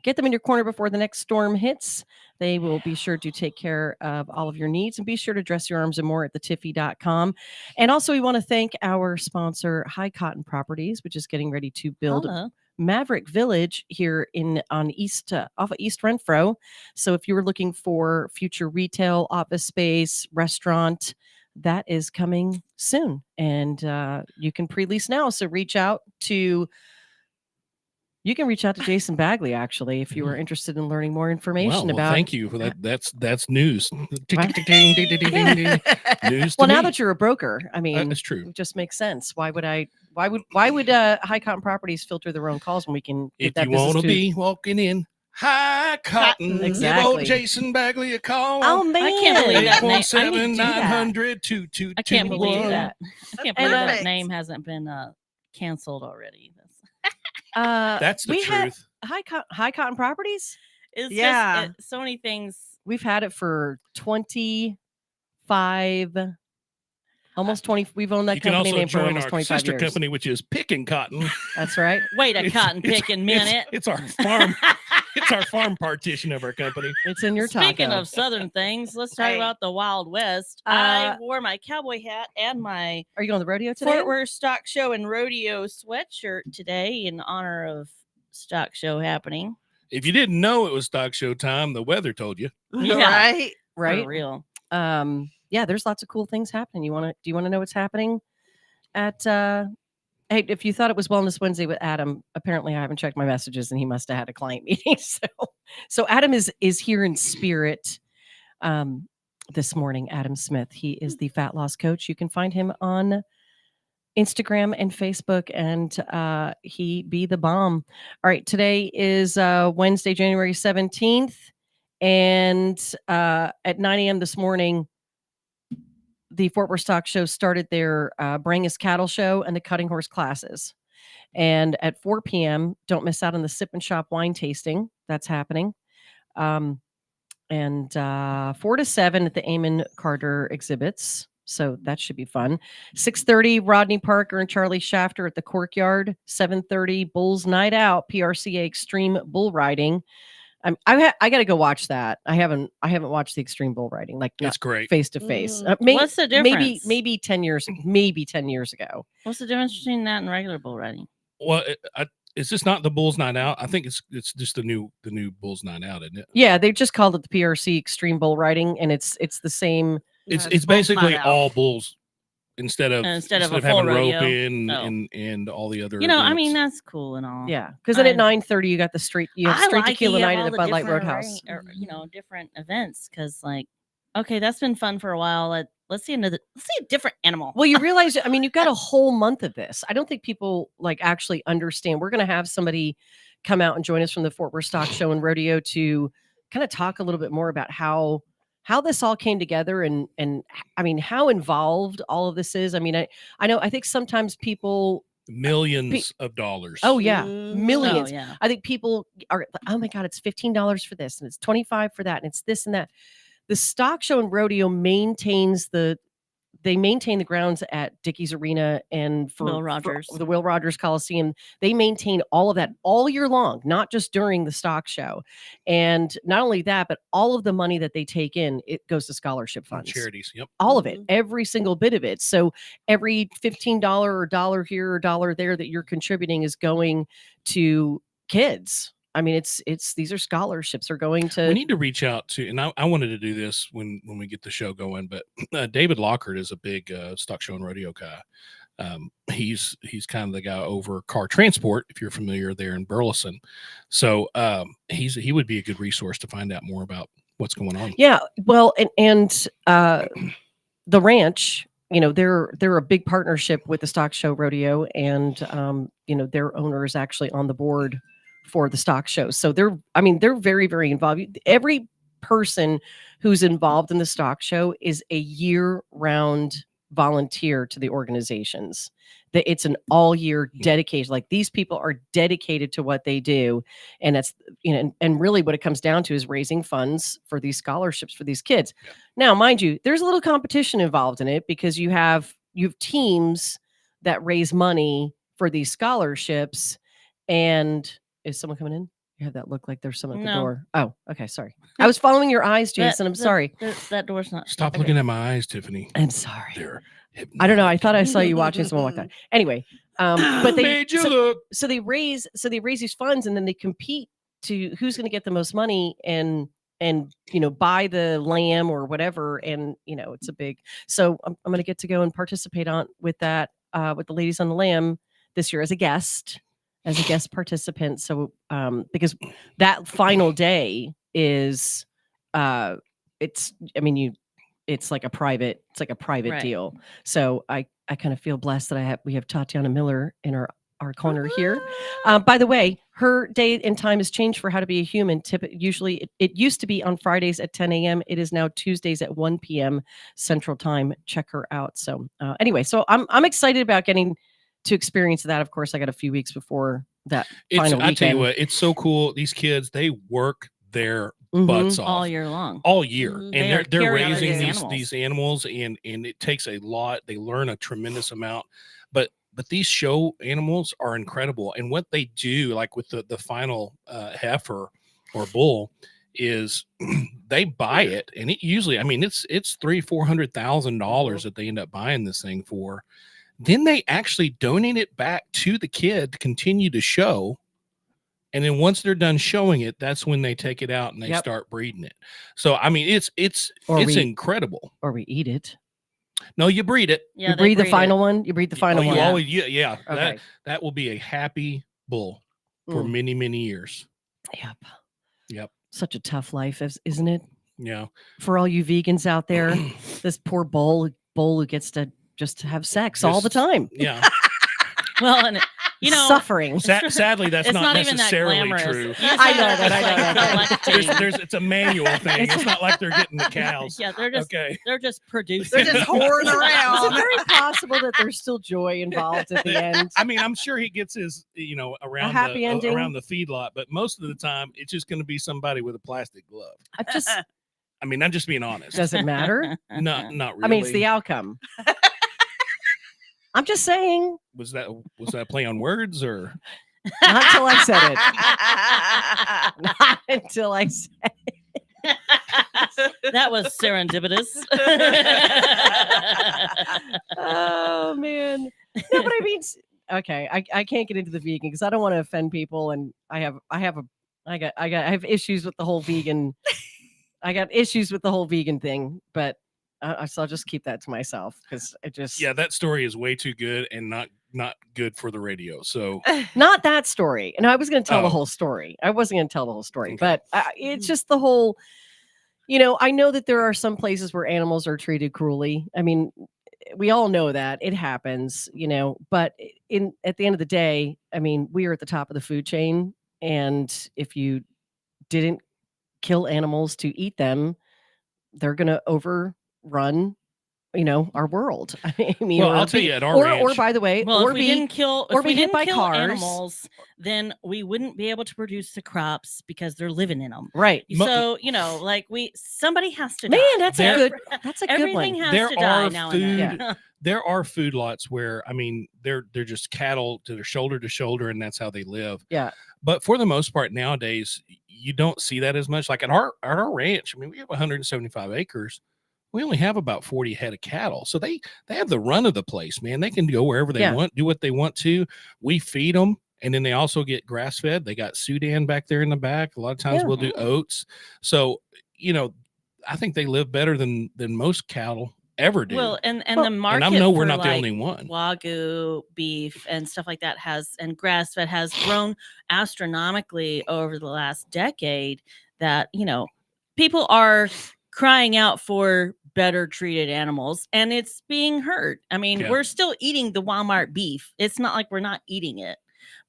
S13: Get them in your corner before the next storm hits. They will be sure to take care of all of your needs, and be sure to dress your arms and more at thetiffy.com. And also, we want to thank our sponsor, High Cotton Properties, which is getting ready to build
S6: Hello.
S13: Maverick Village here on East off of East Renfro. So if you were looking for future retail, office space, restaurant, that is coming soon, and you can pre-lease now. So you can reach out to Jason Bagley, actually, if you are interested in learning more information
S8: Well,
S13: about.
S8: thank you for that. That's news. News
S13: Well,
S8: to
S13: now
S8: me.
S13: that you're a broker, I mean,
S8: That's true.
S13: it just makes sense. Why would High Cotton Properties filter their own calls when we can get
S8: If
S13: that
S8: you
S13: business
S8: want to
S13: to
S8: be walking in high cotton,
S13: Exactly.
S8: give old Jason Bagley a call.
S13: Oh man,
S6: I can't believe that name. I need to do
S8: 817
S6: that.
S8: 900
S6: I can't believe
S8: 2221.
S6: that. I can't believe that
S9: perfect.
S6: name hasn't been canceled already.
S8: That's the
S13: we had
S8: truth.
S13: High Cotton Properties.
S6: It's
S9: Yeah.
S6: just so many things.
S13: We've had it for 25, almost 20. We've owned that
S8: You can
S13: company
S8: also
S13: name for
S8: join
S13: almost
S8: our
S13: 25
S8: sister
S13: years.
S8: company, which is Picking Cotton.
S13: That's right.
S6: Wait a cotton picking minute.
S8: It's our farm. It's our farm partition of our company.
S13: It's in your
S6: Speaking
S13: taco.
S6: of Southern things, let's talk
S9: Hey.
S6: about the Wild West. I wore my cowboy hat and my
S13: Are you going to the rodeo today?
S6: Fort Worth Stock Show and Rodeo sweatshirt today in honor of Stock Show happening.
S8: If you didn't know it was stock show time, the weather told you.
S6: Yeah.
S9: Right?
S6: For real.
S13: Yeah, there's lots of cool things happening. Do you want to know what's happening at hey, if you thought it was Wellness Wednesday with Adam, apparently I haven't checked my messages and he must have had a client meeting. So Adam is here in spirit this morning. Adam Smith. He is the fat loss coach. You can find him on Instagram and Facebook, and he be the bomb. All right, today is Wednesday, January 17th, and at 9 a.m. this morning, the Fort Worth Stock Show started their Brangus Cattle Show and the Cutting Horse classes. And at 4 p.m., don't miss out on the Sip and Shop wine tasting. That's happening. And 4 to 7 at the Eamon Carter exhibits. So that should be fun. 6:30, Rodney Parker and Charlie Shafter at the Courtyard. 7:30, Bulls Night Out, PRCA Extreme Bull Riding. I got to go watch that. I haven't watched the Extreme Bull Riding, like
S8: It's great.
S13: face to face.
S6: What's the difference?
S13: Maybe 10 years, maybe 10 years ago.
S6: What's the difference between that and regular bull riding?
S8: Well, is this not the Bulls Night Out? I think it's just the new Bulls Night Out, isn't it?
S13: Yeah, they just called it the PRC Extreme Bull Riding, and it's the same.
S8: It's basically all bulls instead of
S6: a full
S8: having
S6: rodeo.
S8: rope in and all the other.
S6: I mean,
S8: events.
S6: that's cool and all.
S13: Yeah, because then at 9:30 you got the street. You have street tequila night at the Bud Light Roadhouse.
S6: Different events. Because okay, that's been fun for a while. Let's see a different animal.
S13: Well, you realize, I mean, you've got a whole month of this. I don't think people actually understand. We're going to have somebody come out and join us from the Fort Worth Stock Show and Rodeo to kind of talk a little bit more about how this all came together and I mean, how involved all of this is. I mean, I think sometimes people
S8: millions of dollars.
S13: Oh yeah, millions.
S6: Oh, yeah.
S13: I think people are, oh my God, it's $15 for this and it's $25 for that and it's this and that. The Stock Show and Rodeo maintain the grounds at Dickey's Arena and for the Will Rogers Coliseum. They maintain all of that all year long, not just during the stock show. And not only that, but all of the money that they take in, it goes to scholarship funds.
S8: Charities. Yep.
S13: All of it, every single bit of it. So every $15 or dollar here or dollar there that you're contributing is going to kids. I mean, these are scholarships are going to.
S8: We need to reach out to, and I wanted to do this when we get the show going, but David Lockhart is a big stock show and rodeo guy. He's kind of the guy over car transport, if you're familiar there in Burleson. So he would be a good resource to find out more about what's going on.
S13: Yeah, well, and the ranch, they're a big partnership with the Stock Show Rodeo, and their owner is actually on the board for the stock show. So they're very, very involved. Every person who's involved in the stock show is a year-round volunteer to the organizations. It's an all-year dedication. Like, these people are dedicated to what they do, and that's and really what it comes down to is raising funds for these scholarships for these kids. Yeah. Now, mind you, there's a little competition involved in it because you have teams that raise money for these scholarships. And is someone coming in? You have that look like there's someone at the door. Oh, okay. Sorry. I was following your eyes, Jason. I'm sorry.
S6: That door's not.
S8: Stop looking at my eyes, Tiffany.
S13: I'm sorry.
S8: They're
S13: I don't know. I thought I saw you watching someone like that. Anyway, but they
S8: made you look.
S13: So they raise these funds and then they compete to who's going to get the most money and buy the lamb or whatever. And it's a big. So I'm going to get to go and participate with that with the ladies on the lamb this year as a guest participant. So because that final day is it's like a private right. deal. So I kind of feel blessed that we have Tatiana Miller in our corner here. By the way, her day and time has changed for How to Be a Human. Usually it used to be on Fridays at 10 a.m. It is now Tuesdays at 1 p.m. Central Time. Check her out. So anyway, so I'm excited about getting to experience that. Of course, I got a few weeks before that final weekend.
S8: I tell you what, it's so cool. These kids, they work their butts off
S6: all year long,
S8: all year, and they're raising these animals, and it takes a lot. They learn a tremendous amount, but these show animals are incredible, and what they do, like with the final heifer or bull is they buy it, and it usually, I mean, it's $300,000-$400,000 that they end up buying this thing for. Then they actually donate it back to the kid to continue to show. And then once they're done showing it, that's when they take it out and they start breeding it. So I mean, it's incredible.
S13: Or we eat it.
S8: No, you breed it.
S6: Yeah,
S13: you breed the final one. You breed the final one.
S8: You always, yeah.
S13: Okay.
S8: That will be a happy bull for many, many years. Yep.
S13: Such a tough life, isn't it?
S8: Yeah.
S13: For all you vegans out there, this poor bull who gets to just have sex all the time.
S8: Yeah.
S6: Well, and
S13: suffering.
S8: Sadly, that's not necessarily true.
S13: I know that.
S8: It's a manual thing. It's not like they're getting the cows.
S6: Yeah, they're just producing.
S9: They're just whoring around.
S13: Is it very possible that there's still joy involved at the end?
S8: I mean, I'm sure he gets his, around
S13: happy ending
S8: around the feedlot, but most of the time, it's just going to be somebody with a plastic glove. I'm just being honest.
S13: Does it matter?
S8: Not really.
S13: I mean, it's the outcome. I'm just saying.
S8: Was that a play on words or?
S13: Not until I said it. Not until I said it.
S6: That was serendipitous.
S13: Oh man. No, but I mean, okay, I can't get into the vegan because I don't want to offend people, and I have issues with the whole vegan. I got issues with the whole vegan thing, but so I'll just keep that to myself because it just.
S8: Yeah, that story is way too good and not good for the radio. So
S13: not that story. And I was going to tell the whole story. I wasn't going to tell the whole story, but it's just the whole. I know that there are some places where animals are treated cruelly. I mean, we all know that it happens. But at the end of the day, I mean, we are at the top of the food chain, and if you didn't kill animals to eat them, they're going to overrun our world. I mean,
S8: well, I'll tell you, at our ranch,
S13: or by the way,
S6: if we didn't kill
S13: cars,
S6: animals, then we wouldn't be able to produce the crops because they're living in them.
S13: Right.
S6: So somebody has to.
S13: Man,
S6: die.
S13: that's a good one.
S6: Everything has to die now and then.
S8: There are food lots where they're just cattle that are shoulder to shoulder, and that's how they live.
S13: Yeah.
S8: But for the most part nowadays, you don't see that as much. Like at our ranch, I mean, we have 175 acres. We only have about 40 head of cattle. So they have the run of the place, man. They can go wherever they want, do what they want to. We feed them. And then they also get grass fed. They got Sudan back there in the back. A lot of times we'll do oats. So, I think they live better than most cattle ever do.
S6: Well, and the market,
S8: and I know we're
S6: for
S8: not the only one.
S6: Wagyu beef and stuff like that and grass fed has grown astronomically over the last decade. That people are crying out for better treated animals, and it's being heard. I mean, we're still eating the Walmart beef. It's not like we're not eating it,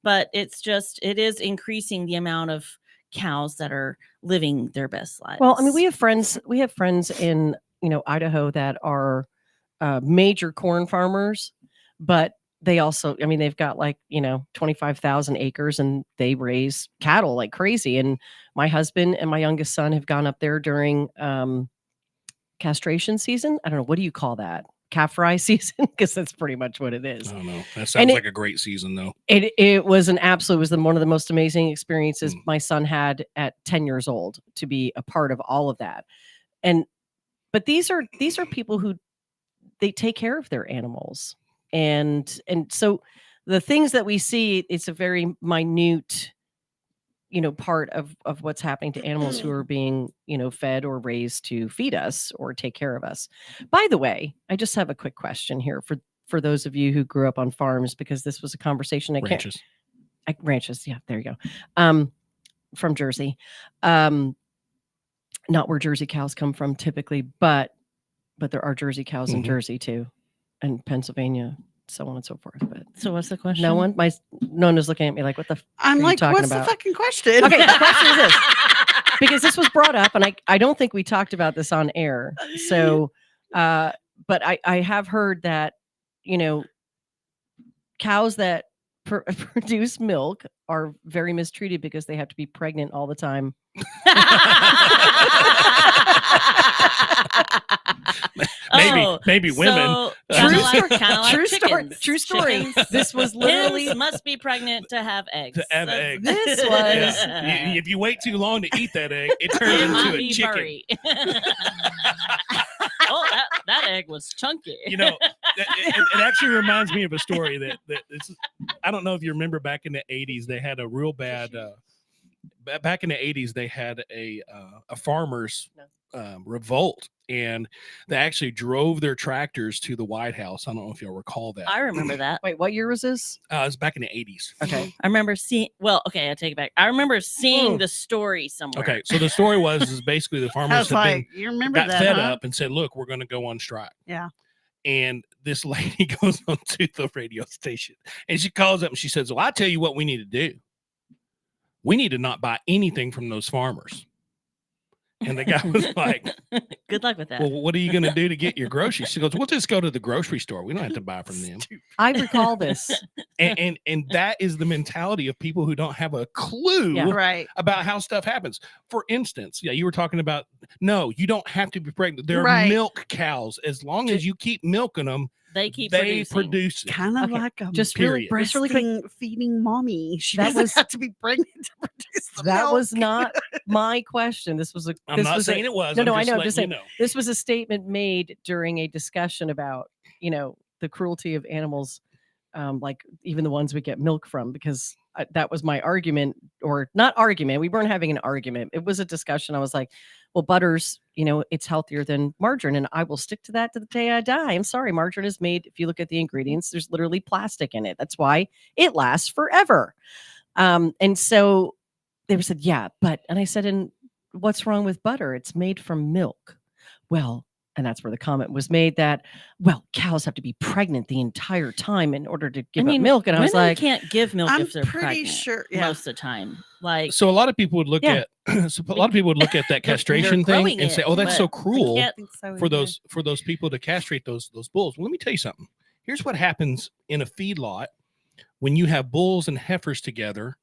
S6: but it is increasing the amount of cows that are living their best lives.
S13: Well, I mean, we have friends in Idaho that are major corn farmers, but they also, I mean, they've got 25,000 acres, and they raise cattle like crazy. And my husband and my youngest son have gone up there during castration season. I don't know, what do you call that? Calf fry season, because that's pretty much what it is.
S8: I don't know. That sounds like a great season, though.
S13: It was one of the most amazing experiences my son had at 10 years old, to be a part of all of that. But these are people who they take care of their animals, and so the things that we see, it's a very minute part of what's happening to animals who are being fed or raised to feed us or take care of us. By the way, I just have a quick question here for those of you who grew up on farms, because this was a conversation. Ranches, yeah, there you go. From Jersey, not where Jersey cows come from typically, but there are Jersey cows in Jersey too, and Pennsylvania, so on and so forth. But
S6: so what's the question?
S13: No one, Nona's looking at me like, what the
S9: I'm like,
S13: talking
S9: what's
S13: about?
S9: the fucking question?
S13: Okay, the question is this, because this was brought up, and I don't think we talked about this on air. So, but I have heard that, cows that produce milk are very mistreated because they have to be pregnant all the time.
S8: maybe women.
S6: So, kind of like
S13: True story.
S6: chickens.
S13: True story.
S6: Chickens-
S13: This was literally
S6: Hens must be pregnant to have eggs.
S8: To have
S6: That's-
S8: eggs.
S13: This was
S8: If you wait too long to eat that egg, it turns
S6: It might
S8: into a
S6: be
S8: chicken.
S6: furry. Oh, that egg was chunky.
S8: You know, it actually reminds me of a story that this is, I don't know if you remember back in the 80s, they had a real bad, back in the 80s, they had a farmer's revolt, and they actually drove their tractors to the White House. I don't know if you'll recall that.
S6: I remember that.
S13: Wait, what year was this?
S8: It was back in the 80s.
S13: Okay.
S6: I remember seeing. Well, okay, I take it back. I remember seeing the story somewhere.
S8: Okay, so the story is basically the
S9: I
S8: farmers
S9: was
S8: had
S9: like, you remember
S8: got
S9: that?
S8: fed
S9: huh?
S8: up and said, "Look, we're going to go on strike."
S9: Yeah.
S8: And this lady goes onto the radio station and she calls up and she says, "Well, I tell you what we need to do. We need to not buy anything from those farmers." And the guy was like,
S6: "Good luck with that."
S8: "Well, what are you going to do to get your groceries?" She goes, "We'll just go to the grocery store. We don't have to buy from them."
S13: I recall this.
S8: And that is the mentality of people who don't have a clue
S9: Right.
S8: about how stuff happens. For instance, you were talking about, no, you don't have to be pregnant. There are
S9: Right.
S8: milk cows. As long as you keep milking them,
S6: they keep
S8: they
S6: producing.
S8: produce it.
S9: Kind of
S13: Okay,
S9: like a
S13: just really
S9: breastfeeding feeding mommy. She
S13: That
S9: doesn't
S13: was-
S9: have to be pregnant to produce the
S13: That
S9: milk.
S13: was not my question. This was a.
S8: I'm
S13: this
S8: not
S13: was
S8: saying
S13: a,
S8: it was.
S13: No,
S8: I'm
S13: no, I
S8: just
S13: know. I'm
S8: letting
S13: just
S8: you
S13: saying
S8: know.
S13: this was a statement made during a discussion about the cruelty of animals, like even the ones we get milk from, because that was my argument, or not argument. We weren't having an argument. It was a discussion. I was like, well, butters, it's healthier than margarine, and I will stick to that to the day I die. I'm sorry, margarine is made. If you look at the ingredients, there's literally plastic in it. That's why it lasts forever. And so they said, yeah, and I said, and what's wrong with butter? It's made from milk. Well, and that's where the comment was made that, well, cows have to be pregnant the entire time in order to give up milk. And I was
S6: women
S13: like,
S6: can't give milk
S9: I'm
S6: if they're
S9: pretty
S6: pregnant.
S9: sure- yeah.
S6: Most of the time, like
S8: So a lot of people would look
S13: Yeah.
S8: at so a lot of people would look at that
S6: They're
S8: castration thing
S6: growing
S8: and say,
S6: it,
S8: "Oh, that's
S6: but
S8: so
S6: they
S8: cruel
S6: can't-
S8: for those people to castrate those bulls." Well, let me tell you something. Here's what happens in a feedlot when you have bulls and heifers together.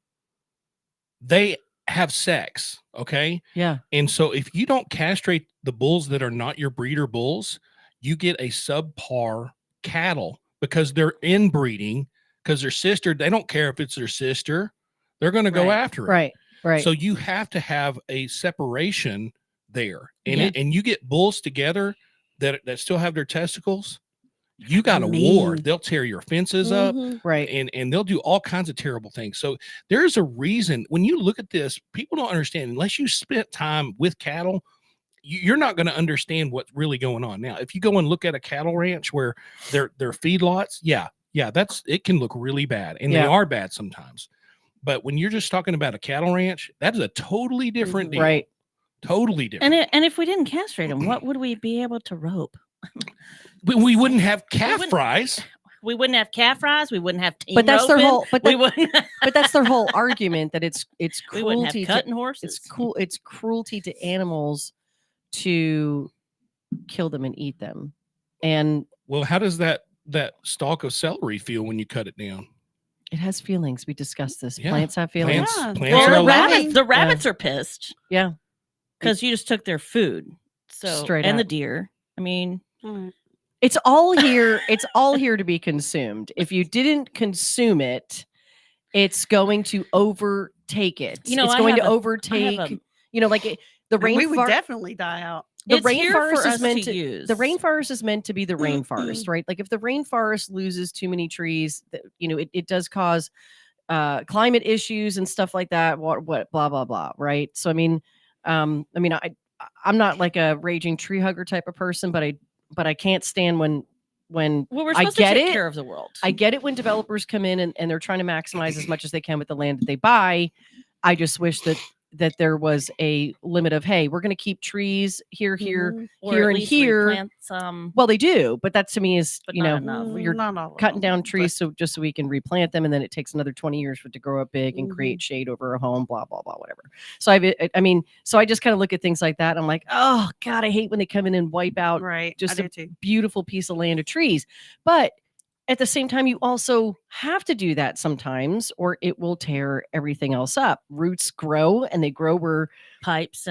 S8: They have sex, okay?
S13: yeah,
S8: And so if you don't castrate the bulls that are not your breeder bulls, you get a subpar cattle because they're inbreeding, because their sister, they don't care if it's their sister. They're going to go
S6: Right.
S8: after it.
S13: right.
S8: So you have to have a separation there. And
S13: Yeah.
S8: and you get bulls together that still have their testicles, you got a
S9: mean.
S8: war. They'll tear your fences up
S13: right.
S8: and they'll do all kinds of terrible things. So there's a reason when you look at this, people don't understand unless you spent time with cattle, you're not going to understand what's really going on. Now, if you go and look at a cattle ranch where they're feedlots, yeah, it can look really bad, and they
S13: Yeah.
S8: are bad sometimes. But when you're just talking about a cattle ranch, that is a totally different deal.
S13: Right.
S8: Totally different.
S6: and if we didn't castrate them, what would we be able to rope?
S8: We wouldn't have calf
S6: wouldn't-
S8: fries.
S6: We wouldn't have calf fries. We wouldn't have team
S13: But that's their
S6: roping,
S13: whole. But,
S6: we
S13: that,
S6: wouldn't.
S13: but that's their whole argument that it's
S6: We wouldn't have
S13: cruelty.
S6: cutting
S13: To,
S6: horses.
S13: it's cruelty to animals to kill them and eat them. And
S8: Well, how does that stalk of celery feel when you cut it down?
S13: it has feelings. We discussed this.
S8: Yeah.
S13: Plants have feelings.
S8: Plants,
S9: Yeah.
S8: plants
S6: Well,
S8: are
S6: the
S8: alive.
S6: the rabbits are pissed
S13: Yeah.
S6: because you just took their food. So
S13: Straight
S6: and the
S13: up.
S6: deer. I mean,
S13: It's all here. It's all here to be consumed. If you didn't consume it, it's going to overtake it.
S6: You know,
S13: it's
S6: I
S13: going to
S6: have a-
S13: overtake.
S6: a-
S13: The
S9: We would
S13: rainforest.
S9: definitely die out.
S13: The
S6: it's here for
S13: rainforest
S6: us
S13: is meant
S6: to
S13: to
S6: use.
S13: the rainforest is meant to be the rainforest, right? Like if the rainforest loses too many trees, it does cause climate issues and stuff like that. What blah blah blah, right? So I'm not like a raging tree hugger type of person, but I can't stand when
S6: Well, we're
S13: I
S6: supposed
S13: get
S6: to take
S13: it.
S6: care of the world.
S13: I get it when developers come in and they're trying to maximize as much as they can with the land that they buy. I just wish that there was a limit of, hey, we're going to keep trees here,
S6: Or
S13: here,
S6: at
S13: and
S6: least
S13: here.
S6: replant some.
S13: Well, they do, but that to me is,
S6: But not enough.
S13: you're
S9: Not all of
S13: cutting
S9: them,
S13: down trees so we can replant them, and then it takes another 20 years for it to grow up big and create shade over a home, blah blah blah, whatever. So so I just kind of look at things like that. And I'm like, oh God, I hate when they come in and wipe out
S9: Right.
S13: just
S9: I
S13: a
S9: do too.
S13: beautiful piece of land of trees. But at the same time, you also have to do that sometimes, or it will tear everything else up. Roots grow, and they grow where
S6: pipes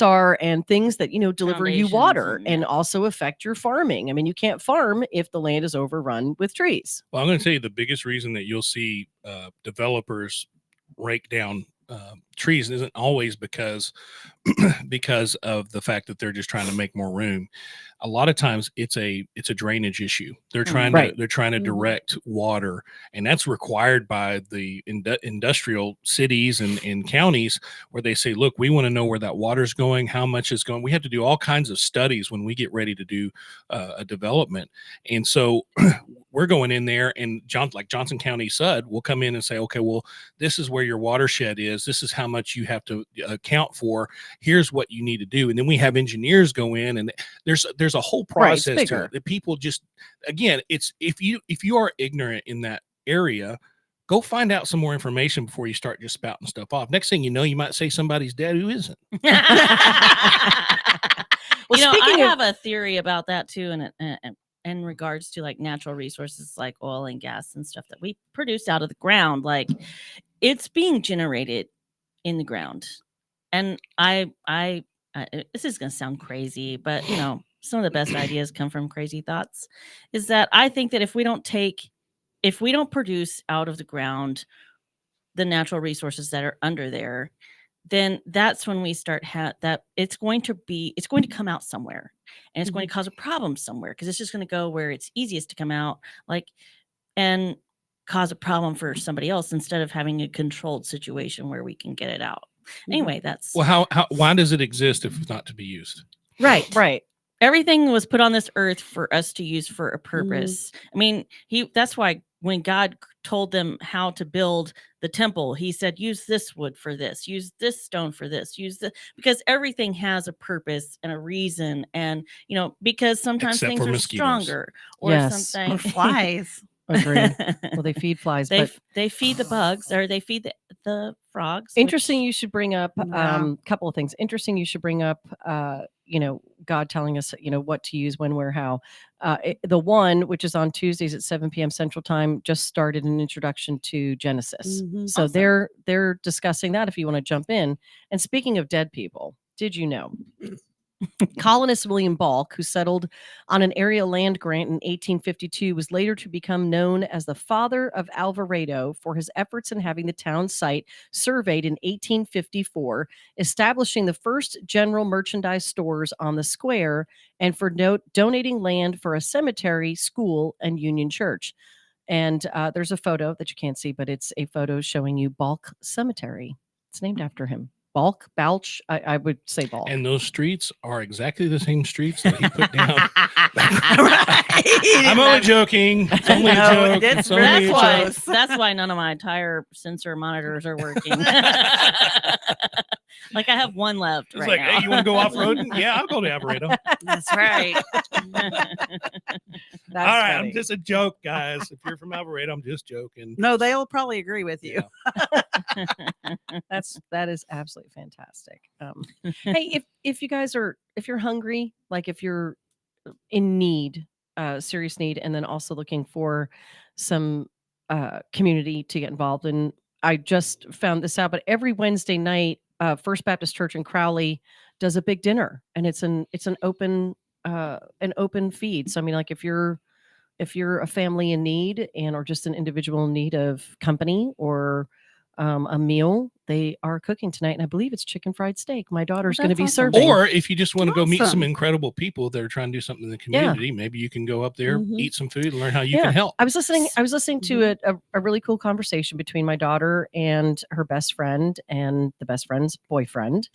S13: are, and things that deliver you
S6: Foundations
S13: water
S6: and,
S13: and also affect your farming. I mean, you can't farm if the land is overrun with trees.
S8: Well, I'm going to tell you the biggest reason that you'll see developers rake down trees isn't always because of the fact that they're just trying to make more room. A lot of times it's a drainage issue. They're trying
S13: Right.
S8: to direct water, and that's required by the industrial cities and counties, where they say, look, we want to know where that water's going, how much it's going. We have to do all kinds of studies when we get ready to do a development. And so we're going in there, and Johnson County SUD will come in and say, okay, well, this is where your watershed is. This is how much you have to account for. Here's what you need to do. And then we have engineers go in, and there's a whole process to it. The people just, again, it's if you are ignorant in that area, go find out some more information before you start just spouting stuff off. Next thing you know, you might say somebody's dead who isn't.
S6: Well,
S13: speaking
S6: I
S13: of-
S6: have a theory about that too, and in regards to like natural resources like oil and gas and stuff that we produce out of the ground, like it's being generated in the ground. And I this is going to sound crazy, but some of the best ideas come from crazy thoughts. Is that I think that if we don't produce out of the ground the natural resources that are under there, then that's when we start that it's going to come out somewhere, and it's going to cause a problem somewhere, because it's just going to go where it's easiest to come out, and cause a problem for somebody else, instead of having a controlled situation where we can get it out. Anyway, that's
S8: Well, why does it exist if it's not to be used?
S13: Right.
S6: Everything was put on this earth for us to use for a purpose. I mean, that's why when God told them how to build the temple, he said, use this wood for this, use this stone for this, because everything has a purpose and a reason. And, because sometimes
S8: Except
S6: things
S8: for
S6: are
S8: mosquitoes.
S6: stronger or
S13: Yes.
S6: something.
S9: Or flies.
S13: Agreed. Well, they feed flies.
S6: They feed the bugs, or they feed the frogs.
S13: Interesting. You should bring up
S9: Yeah.
S13: couple of things. Interesting. You should bring up, God telling us, what to use, when, where, how. The one, which is on Tuesdays at 7 p.m. Central Time, just started an introduction to Genesis. So
S6: Awesome.
S13: they're discussing that if you want to jump in. And speaking of dead people, did you know? Colonist William Balk, who settled on an area land grant in 1852, was later to become known as the father of Alvarado for his efforts in having the town site surveyed in 1854, establishing the first general merchandise stores on the square, and for donating land for a cemetery, school, and Union Church. And there's a photo that you can't see, but it's a photo showing you Balk Cemetery. It's named after him. Balch. I would say Balk.
S8: And those streets are exactly the same streets that he put down.
S9: Right.
S8: I'm only joking. It's only a
S9: No,
S8: joke.
S9: it's
S8: It's only
S9: very
S8: a
S9: close.
S8: joke.
S6: That's why none of my tire sensor monitors are working. Like I have one left
S8: It's
S6: right
S8: like,
S6: now.
S8: hey, you want to go off roading? Yeah, I'll go to Alvarado.
S9: That's right.
S13: That's
S8: All right,
S13: funny.
S8: I'm just a joke, guys. If you're from Alvarado, I'm just joking.
S9: No, they'll probably agree with you.
S13: That is absolutely fantastic. Hey, if you guys if you're hungry, like if you're in need, serious need, and then also looking for some community to get involved in, I just found this out, but every Wednesday night, First Baptist Church in Crowley does a big dinner, and it's an open feed. So I mean, like if you're a family in need or just an individual in need of company or a meal, they are cooking tonight, and I believe it's chicken fried steak. My daughter's going to be
S6: awesome.
S13: serving.
S8: Or if you just want to go meet some
S9: Awesome.
S8: incredible people that are trying to do something in the community, maybe you can go up there, eat some food, and learn how you can help.
S13: I was listening to a really cool conversation between my daughter and her best friend and the best friend's boyfriend,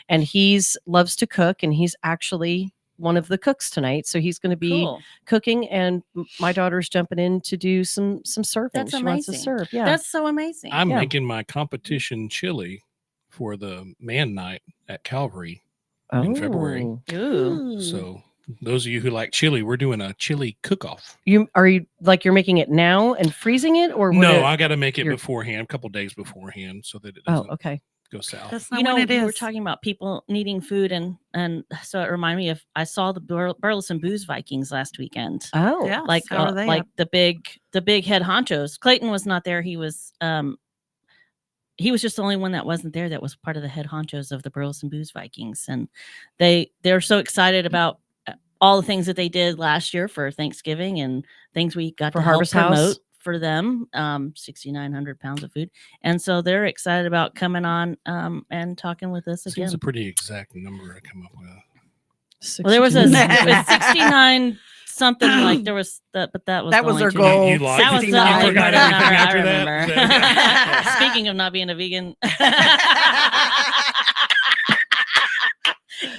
S13: and he's loves to cook, and he's actually one of the cooks tonight, so he's going to be
S6: Cool.
S13: cooking, and my daughter's jumping in to do some serving.
S6: That's
S13: She wants to
S6: amazing.
S13: serve. Yeah,
S6: That's so amazing.
S8: I'm making my competition chili for the man night at Calvary in February.
S6: Ooh.
S8: So those of you who like chili, we're doing a chili cook-off.
S13: You're making it now and freezing it, or
S8: No, I got to make it beforehand, a couple days beforehand, so that it doesn't
S13: okay.
S8: go south.
S9: That's not
S6: You know,
S9: when it
S6: you were
S9: is.
S6: talking about people needing food, and so it reminded me of I saw the Burleson Booze Vikings last weekend.
S13: Oh,
S9: Yeah.
S6: Like
S9: how are they
S6: like
S9: up?
S6: the big head honchos. Clayton was not there. He was just the only one that wasn't there that was part of the head honchos of the Burleson Booze Vikings, and they're so excited about all the things that they did last year for Thanksgiving and things we got
S13: For
S6: to
S13: Harvest
S6: help promote
S13: House?
S6: for them. 6,900 pounds of food, and so they're excited about coming on and talking with us again.
S8: Seems a pretty exact number to come up with.
S6: Well, there was it
S13: 69.
S6: was 69 something like there was that, but that was
S9: That
S6: the
S9: was
S6: only
S9: their
S6: two
S9: goal.
S6: numbers.
S8: You lied.
S6: That was the
S9: 69.
S6: only
S8: Forgot
S6: part of the number
S8: everything
S6: I
S8: after that?
S6: remember. Speaking of not being a vegan.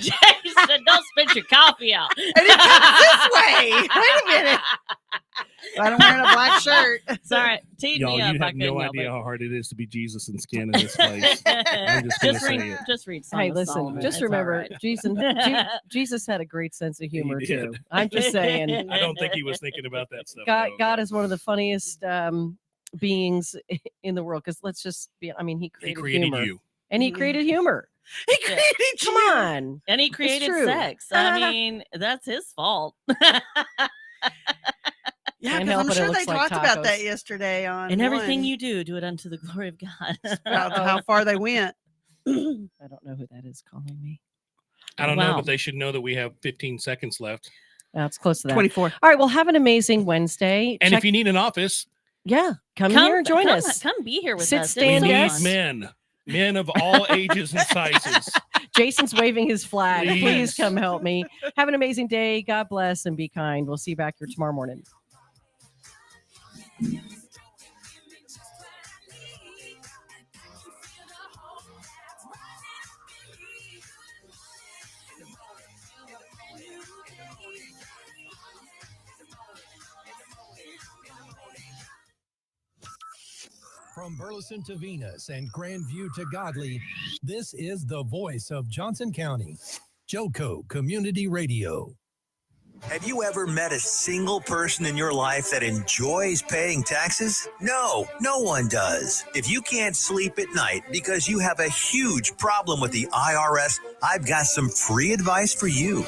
S6: Jason, don't spit your coffee out.
S9: And it comes this way. Wait a minute. I'm wearing a black shirt.
S6: Sorry, teed
S8: Y'all,
S6: me up.
S8: you
S6: I
S8: have no
S6: couldn't help
S8: idea
S6: it.
S8: how hard it is to be Jesus and skin in this place. I'm just gonna say it.
S6: Just read Song
S13: Hey,
S6: of
S13: listen,
S6: Solomon.
S13: just
S6: It's all
S13: remember,
S6: right.
S13: Jesus had a great sense of humor
S8: He
S13: too.
S8: did.
S13: I'm just saying,
S8: I don't think he was thinking about that stuff.
S13: God,
S8: though.
S13: God is one of the funniest beings in the world. Because let's just be, I mean, he
S8: He
S13: created,
S8: created
S13: humor,
S8: you.
S13: and he created humor.
S9: He created
S13: Come
S9: you.
S13: on,
S6: And he created
S13: true.
S6: sex. I mean, that's his fault.
S9: Yeah,
S13: Can't
S9: because
S13: help
S9: I'm
S13: it, it
S9: sure they
S13: looks like
S9: talked about that
S13: tacos.
S9: yesterday on
S6: And everything
S9: One,
S6: you do it unto the glory of God.
S9: about how far they went.
S13: I don't know who that is calling me.
S8: I don't know,
S6: Wow.
S8: but they should know that we have 15 seconds left.
S13: It's close to that.
S9: 24.
S13: All right, well, have an amazing Wednesday.
S8: And if you need an office,
S13: come here and join us.
S6: Come be here with
S13: Sit,
S6: us.
S8: we
S13: stand,
S6: It's so
S8: need
S13: yes.
S6: fun.
S8: men of all ages and sizes.
S13: Jason's waving his flag. Please
S8: Please.
S13: come help me. Have an amazing day. God bless and be kind. We'll see you back here tomorrow morning.
S4: From Burleson to Venus and Grandview to Godley, this is the voice of Johnson County. JoCo Community Radio.
S5: Have you ever met a single person in your life that enjoys paying taxes? No, no one does. If you can't sleep at night because you have a huge problem with the IRS, I've got some free advice for you.